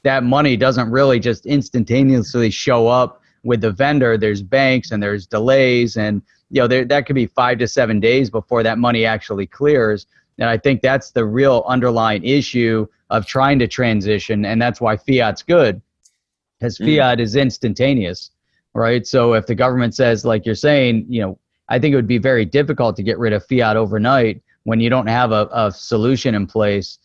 that money doesn't really just instantaneously show up with the vendor. There's banks and there's delays, and that could be 5 to 7 days before that money actually clears. And I think that's the real underlying issue of trying to transition, and that's why fiat's good, because fiat is instantaneous, right? So if the government says, like you're saying, I think it would be very difficult to get rid of fiat overnight when you don't have a solution in place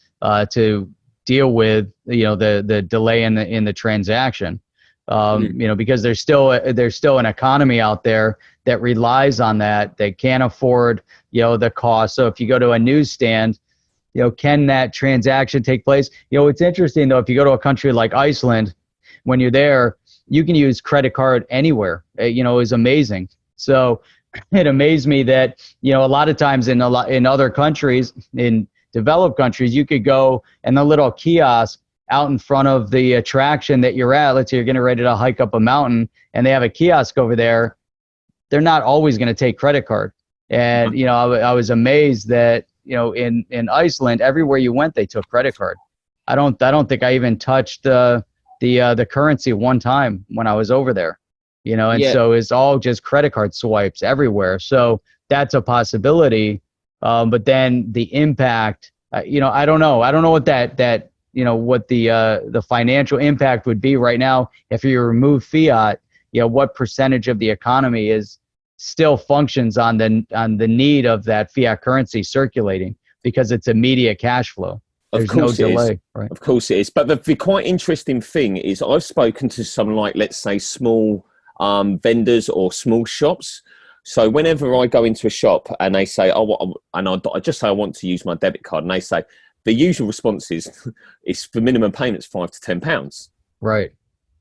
to deal with the delay in the transaction. Because there's still an economy out there that relies on that. They can't afford the cost. So if you go to a newsstand, can that transaction take place? It's interesting though, if you go to a country like Iceland, when you're there, you can use credit card anywhere. It was amazing. So it amazed me that a lot of times in other countries, in developed countries, you could go and the little kiosk out in front of the attraction that you're at. Let's say you're getting ready to hike up a mountain, and they have a kiosk over there. They're not always going to take credit card. And I was amazed that in Iceland, everywhere you went, they took credit card. I don't think I even touched the currency one time when I was over there. So it's all just credit card swipes everywhere. So that's a possibility. But then the impact, I don't know. I don't know what what the financial impact would be right now if you remove fiat. What percentage of the economy still functions on the need of that fiat currency circulating, because it's immediate cash flow. There's no delay, right? Of course it is. But the quite interesting thing is, I've spoken to some, like, let's say, small vendors or small shops. So whenever I go into a shop and they say, I just say I want to use my debit card, and they say, the usual response is the minimum payment's £5 to £10. Right.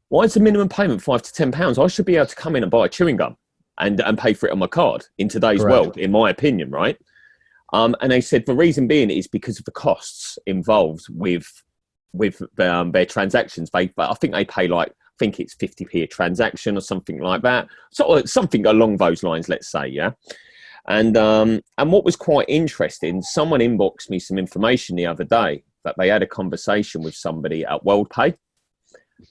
Why is the minimum payment £5 to £10? I should be able to come in and buy a chewing gum and pay for it on my card in today's world, in my opinion, right? And they said the reason being is because of the costs involved with their transactions. I think they pay like think it's 50p a transaction or something like that. So something along those lines, let's say, yeah. And what was quite interesting, someone inboxed me some information the other day that they had a conversation with somebody at WorldPay,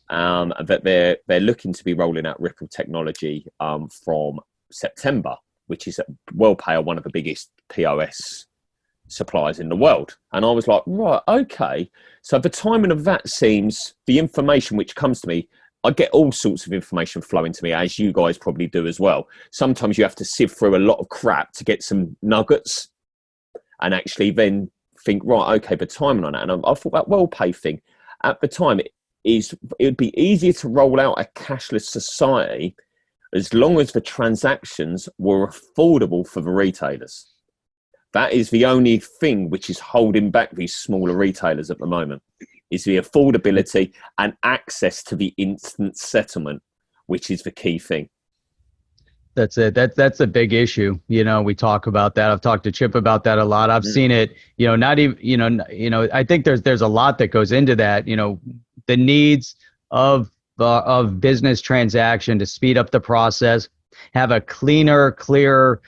that they're looking to be rolling out Ripple technology from September, which is WorldPay are one of the biggest POS suppliers in the world. And I was like, right, okay. So the timing of that seems, the information which comes to me, I get all sorts of information flowing to me, as you guys probably do as well. Sometimes you have to sift through a lot of crap to get some nuggets and actually then think, right, okay, the timing on that. And I thought that WorldPay thing at the time, it would be easier to roll out a cashless society as long as the transactions were affordable for the retailers. That is the only thing which is holding back these smaller retailers at the moment, is the affordability and access to the instant settlement, which is the key thing. That's it. That's a big issue. You know, we talk about that. I've talked to Chip about that a lot. I've seen it, you know, not even, you know, I think there's a lot that goes into that, you know, the needs of business transaction to speed up the process, have a cleaner, clearer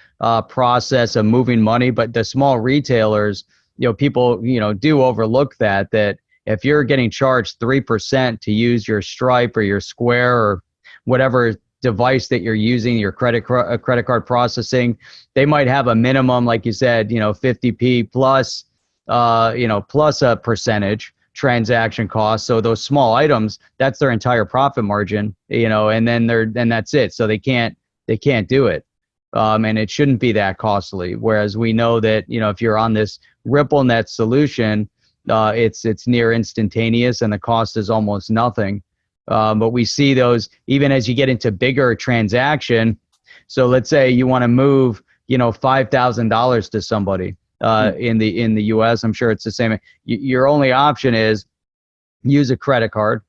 process of moving money. But the small retailers, you know, people, you know, do overlook that if you're getting charged 3% to use your Stripe or your Square or whatever device that you're using, your credit card processing, they might have a minimum, like you said, you know, 50p plus, you know, plus a percentage transaction cost. So those small items, that's their entire profit margin, you know, and then that's it. So they can't do it. And it shouldn't be that costly. Whereas we know that, you know, if you're on this RippleNet solution, it's near instantaneous and the cost is almost nothing. But we see those even as you get into bigger transaction. So let's say you want to move, you know, $5,000 to somebody in the US. I'm sure it's the same. Your only option is use a credit card,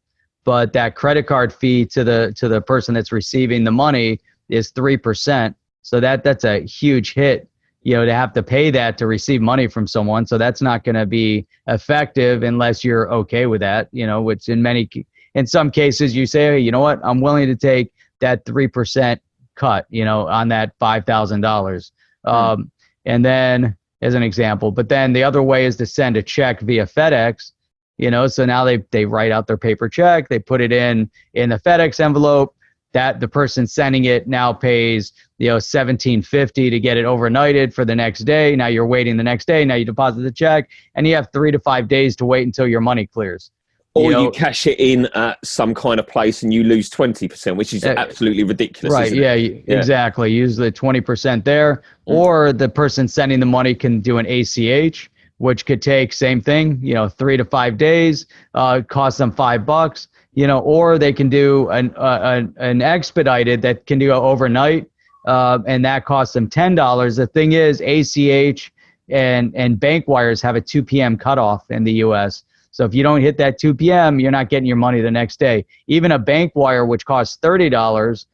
but that credit card fee to the person that's receiving the money is 3%. So that's a huge hit, you know, to have to pay that to receive money from someone. So that's not going to be effective unless you're okay with that, you know, which in some cases you say, hey, you know what, I'm willing to take that 3% cut, you know, on that $5,000. And then as an example, but then the other way is to send a check via FedEx, you know, so now they write out their paper check, they put it in the FedEx envelope, that the person sending it now pays, you know, $17.50 to get it overnighted for the next day. Now you're waiting the next day. Now you deposit the check and you have 3 to 5 days to wait until your money clears. Or you cash it in at some kind of place and you lose 20%, which is absolutely ridiculous. Right. Isn't it? Yeah, exactly. Use the 20% there. Or the person sending the money can do an ACH, which could take same thing, you know, 3 to 5 days, cost them $5. You know, or they can do an expedited that can do overnight, and that costs them $10. The thing is, ACH and bank wires have a 2 p.m. cutoff in the U.S. So if you don't hit that 2 p.m., you're not getting your money the next day. Even a bank wire, which costs $30,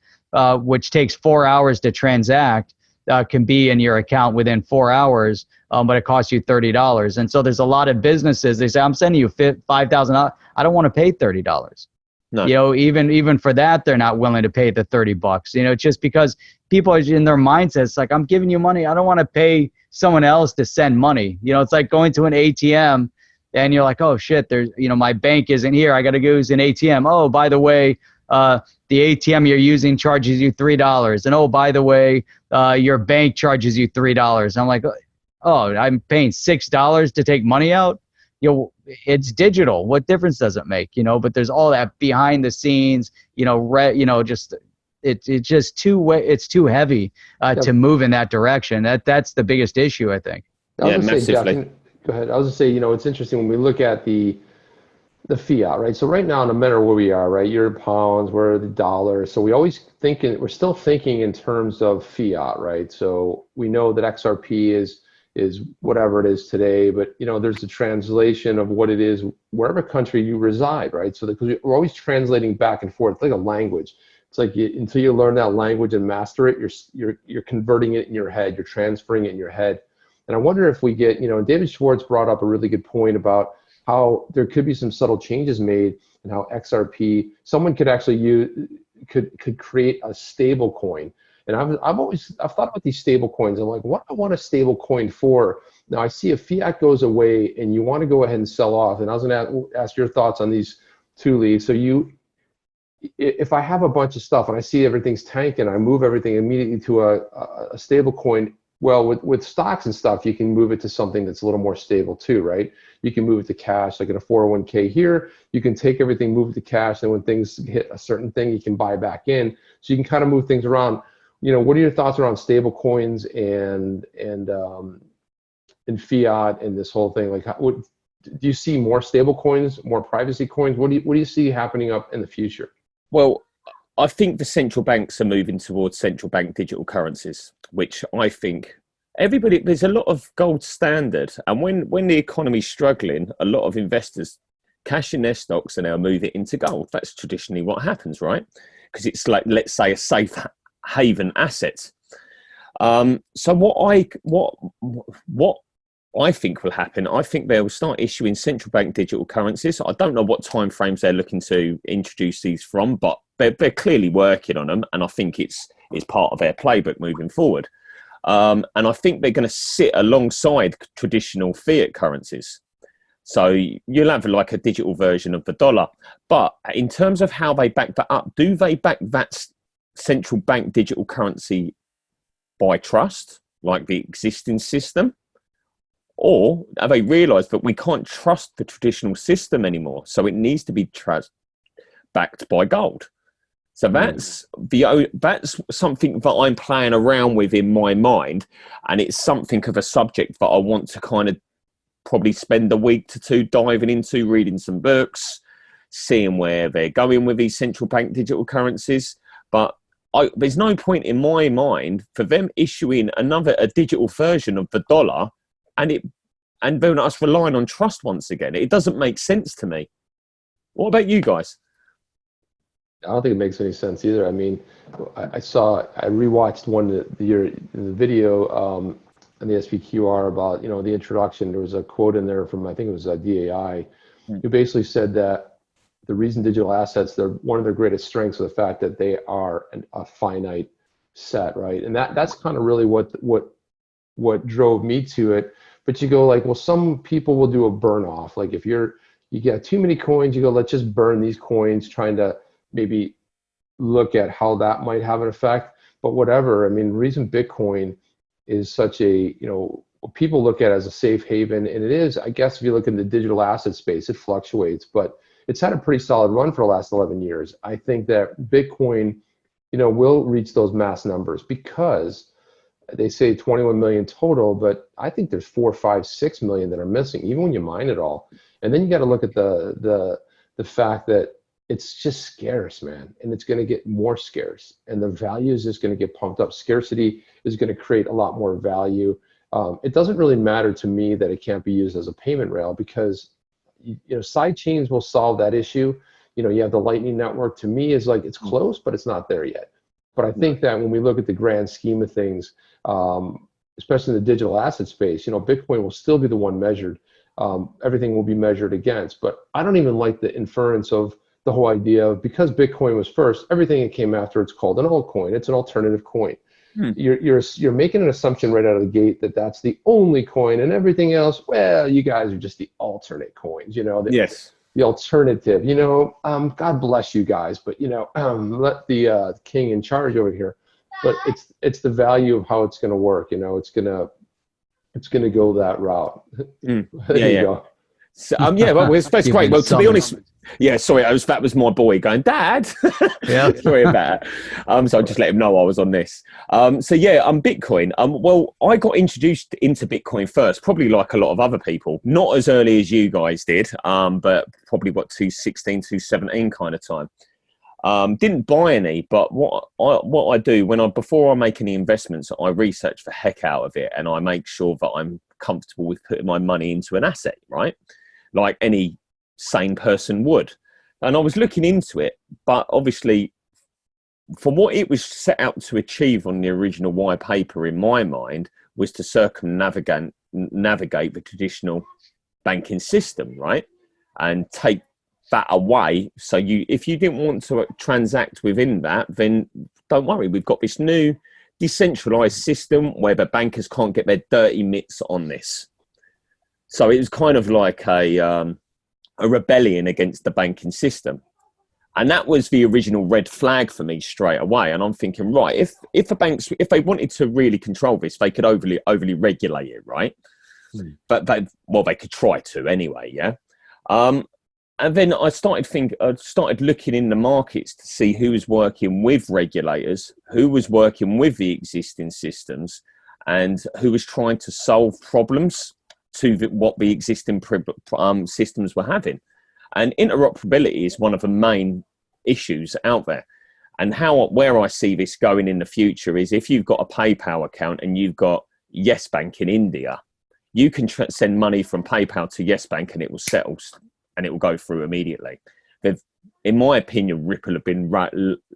which takes 4 hours to transact, can be in your account within 4 hours, but it costs you $30. And so there's a lot of businesses, they say, I'm sending you $5,000. I don't want to pay $30. No. You know, even for that, they're not willing to pay the $30. You know, just because people are in their mindsets, like, I'm giving you money, I don't want to pay someone else to send money. You know, it's like going to an ATM and you're like, oh shit, there's, you know, my bank isn't here, I got to go use an ATM. Oh, by the way, the ATM you're using charges you $3. And oh, by the way, your bank charges you $3. I'm like, oh, I'm paying $6 to take money out? You know, it's digital. What difference does it make? You know, but there's all that behind the scenes, you know, just it's just it's too heavy to move in that direction. That's the biggest issue, I think. Massively. Go ahead. I was gonna say, you know, it's interesting when we look at the fiat, right? So right now, no matter where we are, right, you're pounds, we're the dollar. So we're still thinking in terms of fiat, right? So we know that XRP is whatever it is today, but you know, there's a translation of what it is wherever country you reside, right? So because we're always translating back and forth, it's like a language. It's like until you learn that language and master it, you're converting it in your head, you're transferring it in your head. And I wonder if we get, you know, David Schwartz brought up a really good point about how there could be some subtle changes made, and how XRP, someone could actually could create a stable coin. And I've thought about these stable coins. I'm like, what do I want a stable coin for? Now I see if fiat goes away and you want to go ahead and sell off, and I was going to ask your thoughts on these two, Lee. So if I have a bunch of stuff and I see everything's tanking, I move everything immediately to a stable coin. Well, with stocks and stuff, you can move it to something that's a little more stable too, right? You can move it to cash, like in a 401k here. You can take everything, move it to cash, and when things hit a certain thing, you can buy back in. So you can kind of move things around. What are your thoughts around stable coins and fiat and this whole thing? Like, do you see more stable coins, more privacy coins? What do you see happening up in the future? Well, I think the central banks are moving towards central bank digital currencies, which I think there's a lot of gold standard. And when the economy's struggling, a lot of investors cash in their stocks and they'll move it into gold. That's traditionally what happens, right? Because it's like, let's say, a safe haven asset. So what I think will happen, I think they'll start issuing central bank digital currencies. I don't know what timeframes they're looking to introduce these from, but they're clearly working on them, and I think it's part of their playbook moving forward. And I think they're going to sit alongside traditional fiat currencies. So you'll have like a digital version of the dollar. But in terms of how they back that up, do they back that central bank digital currency by trust, like the existing system? Or have they realised that we can't trust the traditional system anymore, so it needs to be backed by gold? So that's something that I'm playing around with in my mind, and it's something of a subject that I want to kind of probably spend a week to two diving into, reading some books, seeing where they're going with these central bank digital currencies. But there's no point in my mind for them issuing a digital version of the dollar and then us relying on trust once again. It doesn't make sense to me. What about you guys? I don't think it makes any sense either. I mean, I rewatched the video on the S.P.Q.R. about, the introduction. There was a quote in there from, I think it was DAI, who basically said that the reason digital assets, one of their greatest strengths is the fact that they are a finite set, right? And that's kind of really what drove me to it. But you go like, well, some people will do a burn off. Like if you get too many coins, you go, let's just burn these coins, trying to maybe look at how that might have an effect. But whatever, I mean, the reason Bitcoin is such a, people look at it as a safe haven, and it is, I guess, if you look in the digital asset space, it fluctuates, but it's had a pretty solid run for the last 11 years. I think that Bitcoin, will reach those mass numbers because they say 21 million total, but I think there's 4, 5, 6 million that are missing, even when you mine it all. And then you got to look at the fact that it's just scarce, man, and it's going to get more scarce, and the value is just going to get pumped up. Scarcity is going to create a lot more value. It doesn't really matter to me that it can't be used as a payment rail, because side chains will solve that issue. You have the Lightning Network. To me, is like it's close, but it's not there yet. But I think that when we look at the grand scheme of things, especially in the digital asset space, Bitcoin will still be the one measured. Everything will be measured against. But I don't even like the inference of the whole idea of, because Bitcoin was first, everything that came after it's called an altcoin. It's an alternative coin. You're making an assumption right out of the gate that that's the only coin, and everything else, well, you guys are just the alternate coins. Yes. The alternative. God bless you guys, but let the king in charge over here. But it's the value of how it's going to work. It's gonna go that route. There you go. So, well, that's great. Well, to be honest, sorry, that was my boy going, Dad. Yeah, sorry about that. So I just let him know I was on this. Bitcoin. Well, I got introduced into Bitcoin first, probably like a lot of other people, not as early as you guys did, but probably 2016, 2017 kind of time. Didn't buy any, but what I do before I make any investments, I research the heck out of it, and I make sure that I'm comfortable with putting my money into an asset, right? Like any sane person would. And I was looking into it, but obviously for what it was set out to achieve on the original white paper, in my mind, was to navigate the traditional banking system, right? and take that away. So if you didn't want to transact within that, then don't worry. We've got this new decentralized system where the bankers can't get their dirty mitts on this. So it was kind of like a rebellion against the banking system. And that was the original red flag for me straight away. And I'm thinking, right, if the banks, if they wanted to really control this, they could overly regulate it, right? But they could try to anyway, yeah. And then I started looking in the markets to see who was working with regulators, who was working with the existing systems, and who was trying to solve problems to what the existing systems were having. And interoperability is one of the main issues out there. And where I see this going in the future is if you've got a PayPal account and you've got Yes Bank in India, you can send money from PayPal to Yes Bank and it will settle and it will go through immediately. In my opinion, Ripple have been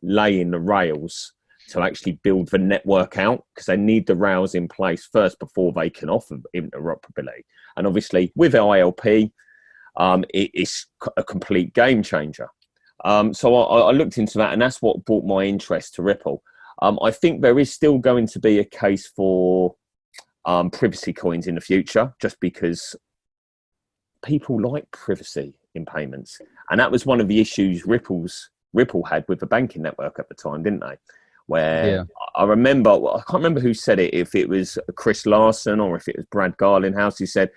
laying the rails to actually build the network out, because they need the rails in place first before they can offer interoperability. And obviously with ILP, it is a complete game changer. So I looked into that, and that's what brought my interest to Ripple. I think there is still going to be a case for privacy coins in the future, just because people like privacy in payments. And that was one of the issues Ripple had with the banking network at the time, didn't they? Where I can't remember who said it, if it was Chris Larson or if it was Brad Garlinghouse, who said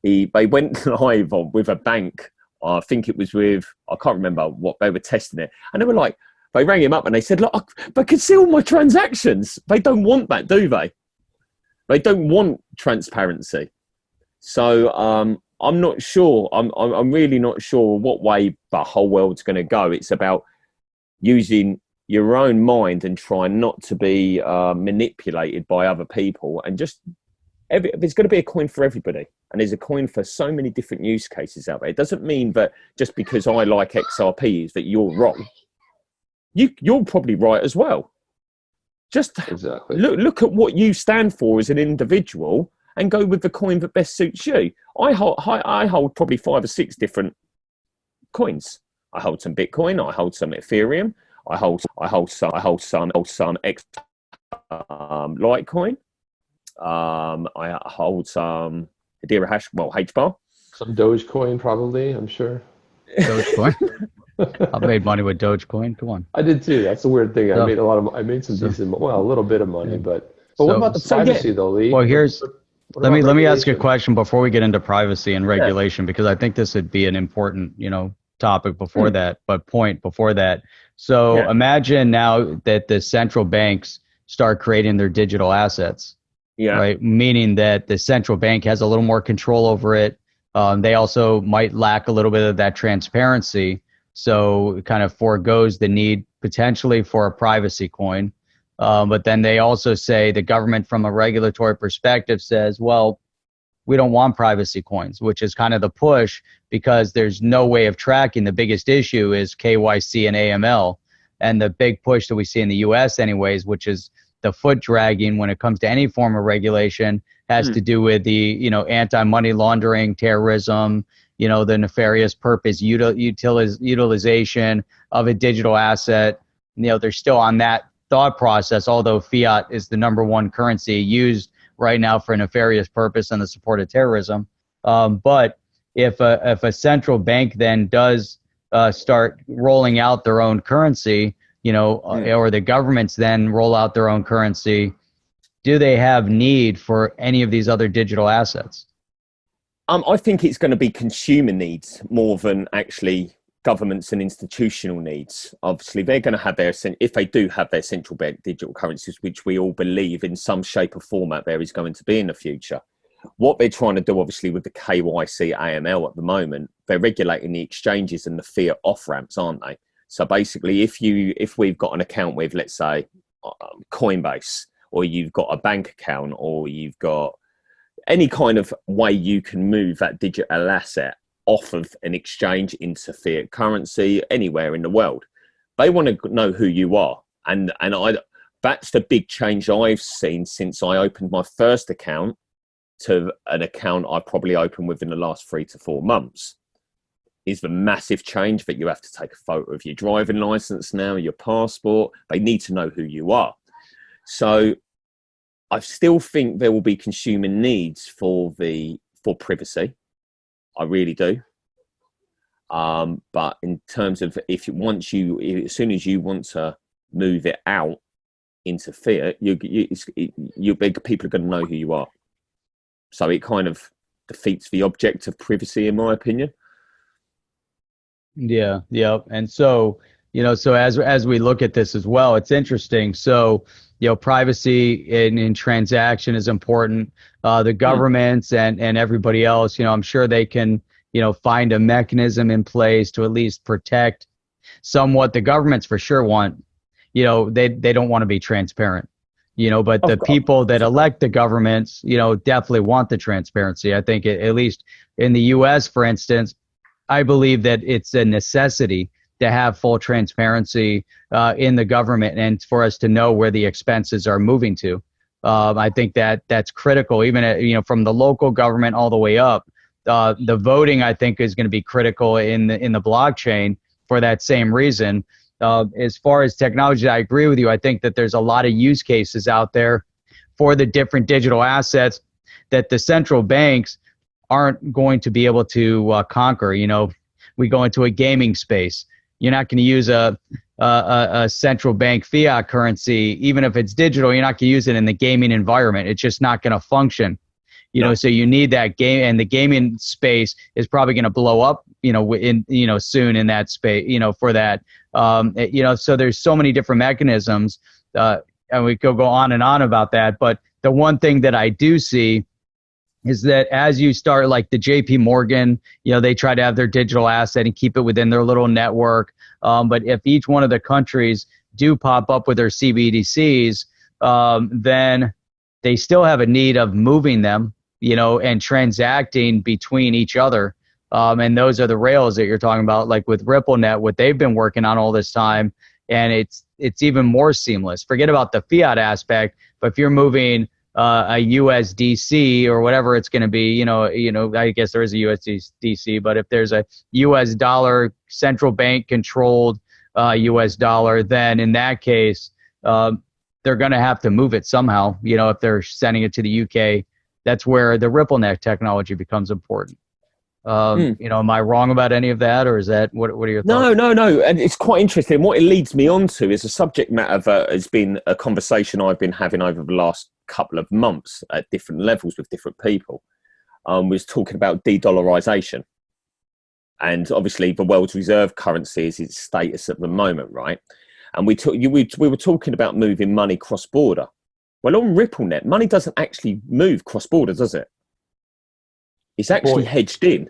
they went live with a bank. I think it was I can't remember what they were testing it. And they were like, they rang him up and they said, look, they can see all my transactions. They don't want that, do they? They don't want transparency. So I'm not sure. I'm really not sure what way the whole world's going to go. It's about using your own mind and trying not to be manipulated by other people, and just there's going to be a coin for everybody, and there's a coin for so many different use cases out there. It doesn't mean that just because I like XRP is that you're wrong. You're probably right as well. Just exactly. Look at what you stand for as an individual and go with the coin that best suits you. I hold probably 5 or 6 different coins. I hold some Bitcoin. I hold some Ethereum. I hold some X Litecoin. I hold some Hedera hash, HBAR. Some Dogecoin, probably. I'm sure. Dogecoin. I've made money with Dogecoin. Come on. I did too. That's the weird thing. I made some decent, a little bit of money, but what about the privacy though, Lee? Well, let me ask you a question before we get into privacy and regulation, because I think this would be an important, topic before that, but point before that. So imagine now that the central banks start creating their digital assets, right? Meaning that the central bank has a little more control over it. They also might lack a little bit of that transparency. So it kind of foregoes the need potentially for a privacy coin. But then they also say the government from a regulatory perspective says, well, we don't want privacy coins, which is kind of the push, because there's no way of tracking. The biggest issue is KYC and AML. And the big push that we see in the US anyways, which is the foot dragging when it comes to any form of regulation, has to do with the, anti-money laundering, terrorism, the nefarious purpose, utilization of a digital asset. They're still on that thought process, although fiat is the #1 currency used right now for a nefarious purpose and the support of terrorism. But if a central bank then does start rolling out their own currency, or the governments then roll out their own currency, do they have need for any of these other digital assets? I think it's going to be consumer needs more than actually governments and institutional needs. Obviously, they're going to have if they do have their central bank digital currencies, which we all believe in some shape or format there is going to be in the future. What they're trying to do, obviously, with the KYC AML at the moment, they're regulating the exchanges and the fiat off-ramps, aren't they? So basically, if we've got an account with, let's say, Coinbase, or you've got a bank account, or you've got any kind of way you can move that digital asset off of an exchange into fiat currency anywhere in the world, they want to know who you are. And that's the big change I've seen since I opened my first account to an account I probably opened within the last 3 to 4 months. is the massive change that you have to take a photo of your driving license now, your passport. They need to know who you are. So I still think there will be consumer needs for privacy. I really do. But in terms of as soon as you want to move it out into fiat, people are going to know who you are. So it kind of defeats the object of privacy, in my opinion. Yeah, yeah. And so, so as we look at this as well, it's interesting. So, privacy in transaction is important. The governments and everybody else, I'm sure they can, find a mechanism in place to at least protect somewhat. The governments for sure want, they don't want to be transparent, but the people that elect the governments, definitely want the transparency. I think at least in the U.S., for instance, I believe that it's a necessity to have full transparency in the government and for us to know where the expenses are moving to. I think that's critical, even from the local government all the way up. The voting, I think, is going to be critical in the blockchain for that same reason. As far as technology, I agree with you. I think that there's a lot of use cases out there for the different digital assets that the central banks aren't going to be able to conquer. We go into a gaming space. You're not going to use a central bank fiat currency, even if it's digital. You're not going to use it in the gaming environment. It's just not going to function. So you need that game, and the gaming space is probably going to blow up, soon in that space, for that. So there's so many different mechanisms, and we could go on and on about that. But the one thing that I do see is that as you start, like the JP Morgan, they try to have their digital asset and keep it within their little network. But if each one of the countries do pop up with their CBDCs, then they still have a need of moving them, and transacting between each other. And those are the rails that you're talking about, like with RippleNet, what they've been working on all this time. And it's even more seamless. Forget about the fiat aspect, but if you're moving a USDC or whatever it's going to be, I guess there is a USDC, but if there's a US dollar central bank controlled US dollar, then in that case, they're going to have to move it somehow. If they're sending it to the UK, that's where the RippleNet technology becomes important. Am I wrong about any of that, or is that what are your thoughts? No. And it's quite interesting. What it leads me on to is a subject matter that has been a conversation I've been having over the last couple of months at different levels with different people. Was talking about de-dollarization, and obviously the world's reserve currency is its status at the moment, right? And we were talking about moving money cross border. Well, on RippleNet, money doesn't actually move cross border, does it? It's actually hedged in.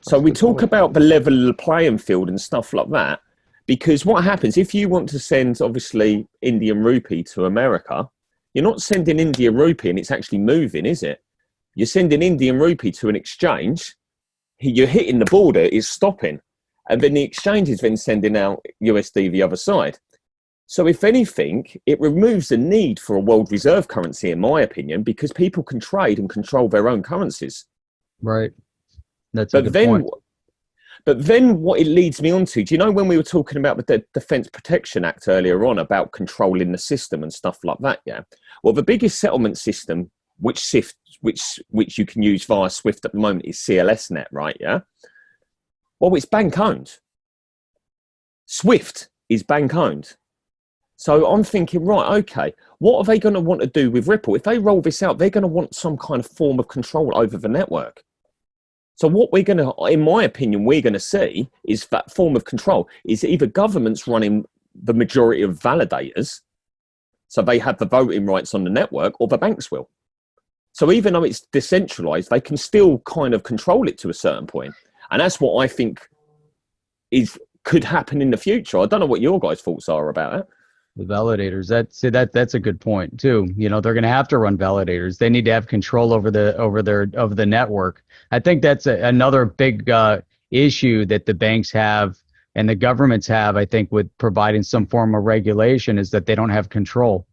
So we talk about the level of the playing field and stuff like that, because what happens if you want to send, obviously, Indian rupee to America, you're not sending Indian rupee and it's actually moving, is it? You're sending Indian rupee to an exchange, you're hitting the border, it's stopping, and then the exchange is then sending out USD the other side. So if anything, it removes the need for a world reserve currency, in my opinion, because people can trade and control their own currencies. Right. That's a good point. But then what it leads me on to, do you know when we were talking about the Defence Protection Act earlier on about controlling the system and stuff like that, yeah? Well, the biggest settlement system, which you can use via SWIFT at the moment, is CLSnet, right, yeah? Well, it's bank-owned. SWIFT is bank-owned. So I'm thinking, right, okay, what are they going to want to do with Ripple? If they roll this out, they're going to want some kind of form of control over the network. So what we're going to, in my opinion, we're going to see is that form of control is either governments running the majority of validators, so they have the voting rights on the network, or the banks will. So even though it's decentralized, they can still kind of control it to a certain point. And that's what I think could happen in the future. I don't know what your guys' thoughts are about it. The validators, that's a good point too. They're going to have to run validators. They need to have control over the network. I think that's another big issue that the banks have and the governments have. I think with providing some form of regulation is that they don't have control.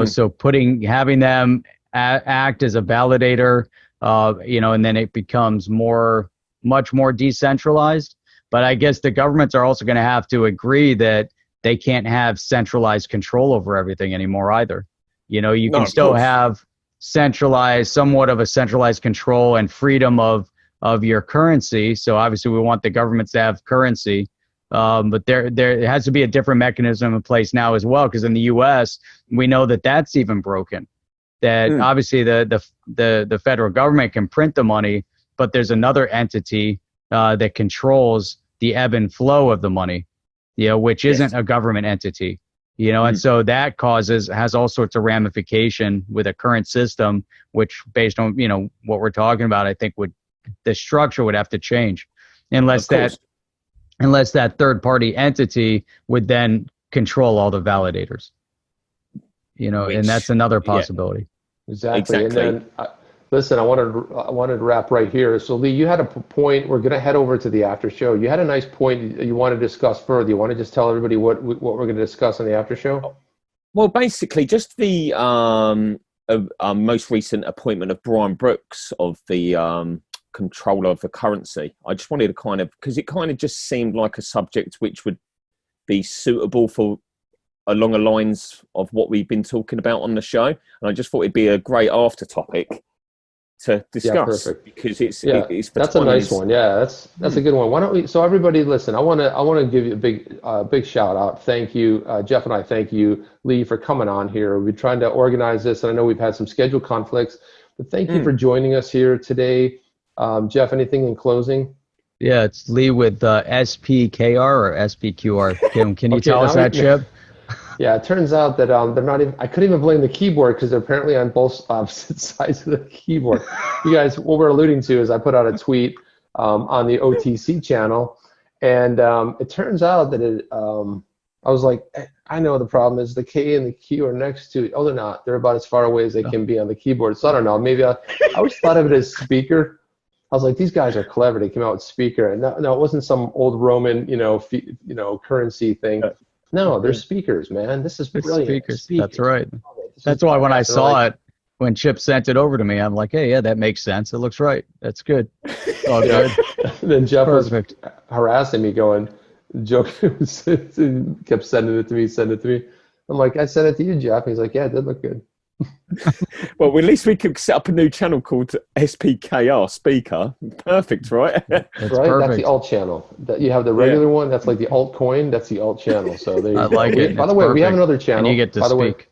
So having them act as a validator, and then it becomes more much more decentralized. But I guess the governments are also going to have to agree that they can't have centralized control over everything anymore either. You know, you can still have somewhat of a centralized control and freedom of your currency. So obviously we want the governments to have currency. But there has to be a different mechanism in place now as well, because in the U.S. we know that that's even broken. That obviously the federal government can print the money, but there's another entity that controls the ebb and flow of the money, you know, which isn't a government entity, you know, and so that has all sorts of ramification with a current system, which based on, you know, what we're talking about, I think the structure would have to change unless that third party entity would then control all the validators, you know, and that's another possibility. Exactly. And then listen, I wanted to wrap right here. So Lee, you had a point. We're going to head over to the after show. You had a nice point you want to discuss further. You want to just tell everybody what we're going to discuss on the after show? Well, basically just the most recent appointment of Brian Brooks of the controller of the currency. I just wanted to because it kind of just seemed like a subject which would be suitable for along the lines of what we've been talking about on the show. And I just thought it'd be a great after topic to discuss, because it's that's a nice one. Yeah, that's a good one. Why don't we? So everybody, listen. I want to give you a big shout out. Thank you, Jeff, and I thank you, Lee, for coming on here. We're trying to organize this, and I know we've had some schedule conflicts, but thank you for joining us here today. Jeff, anything in closing? Yeah, it's Lee with S.P.Q.R. or S.P.Q.R. Can you tell us that, Chip? Yeah, it turns out that they're not even. I couldn't even blame the keyboard because they're apparently on both opposite sides of the keyboard. You guys, what we're alluding to is I put out a tweet on the OTC channel, and it turns out that I was like, I know the problem is the K and the Q are next to. Oh, they're not. They're about as far away as they can be on the keyboard. So I don't know. Maybe I always thought of it as speaker. I was like, these guys are clever. They came out with speaker, and no, it wasn't some old Roman, currency thing. No, they're speakers, man. This is brilliant. Speakers. That's right. That's why when I saw it, when Chip sent it over to me, I'm like, hey, yeah, that makes sense. It looks right. That's good. All good. Then Jeff was harassing me, joking, kept sending it to me. I'm like, I sent it to you, Jeff. He's like, yeah, it did look good. Well, at least we could set up a new channel called S.P.Q.R. Speaker. Perfect, right? That's right. That's the alt channel. You have the regular one. That's like the altcoin. That's the alt channel. So there you go. Like it. By the way, we have another channel. And you get to speak. Way,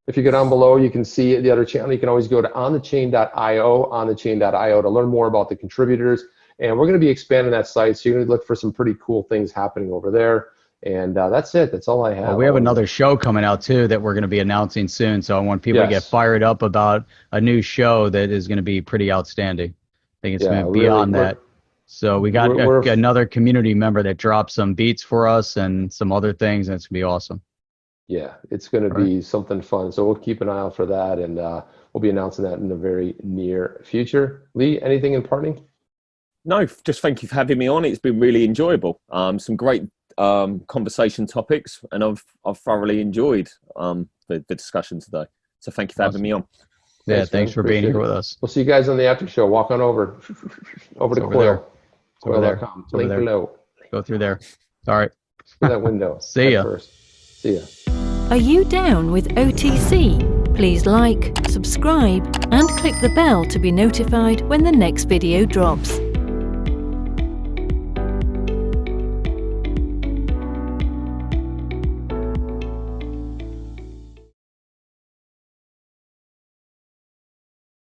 if you go down below, you can see the other channel. You can always go to onthechain.io to learn more about the contributors. And we're going to be expanding that site. So you're going to look for some pretty cool things happening over there. And that's it. That's all I have. Well, we have another show coming out too that we're going to be announcing soon. So I want people to get fired up about a new show that is going to be pretty outstanding. I think it's going to be beyond that. So we got another community member that dropped some beats for us and some other things, and it's going to be awesome. Yeah, it's going to be something fun. So we'll keep an eye out for that, and we'll be announcing that in the very near future. Lee, anything in parting? No, just thank you for having me on. It's been really enjoyable. Some great conversation topics, and I've thoroughly enjoyed the discussion today. So thank you for having me on. Yeah, thanks for being here with us. We'll see you guys on the after show. Walk on over to Coil. Over there. Link below. Go through there. All right. Through that window. See ya. First. See ya. Are you down with OTC? Please like, subscribe, and click the bell to be notified when the next video drops.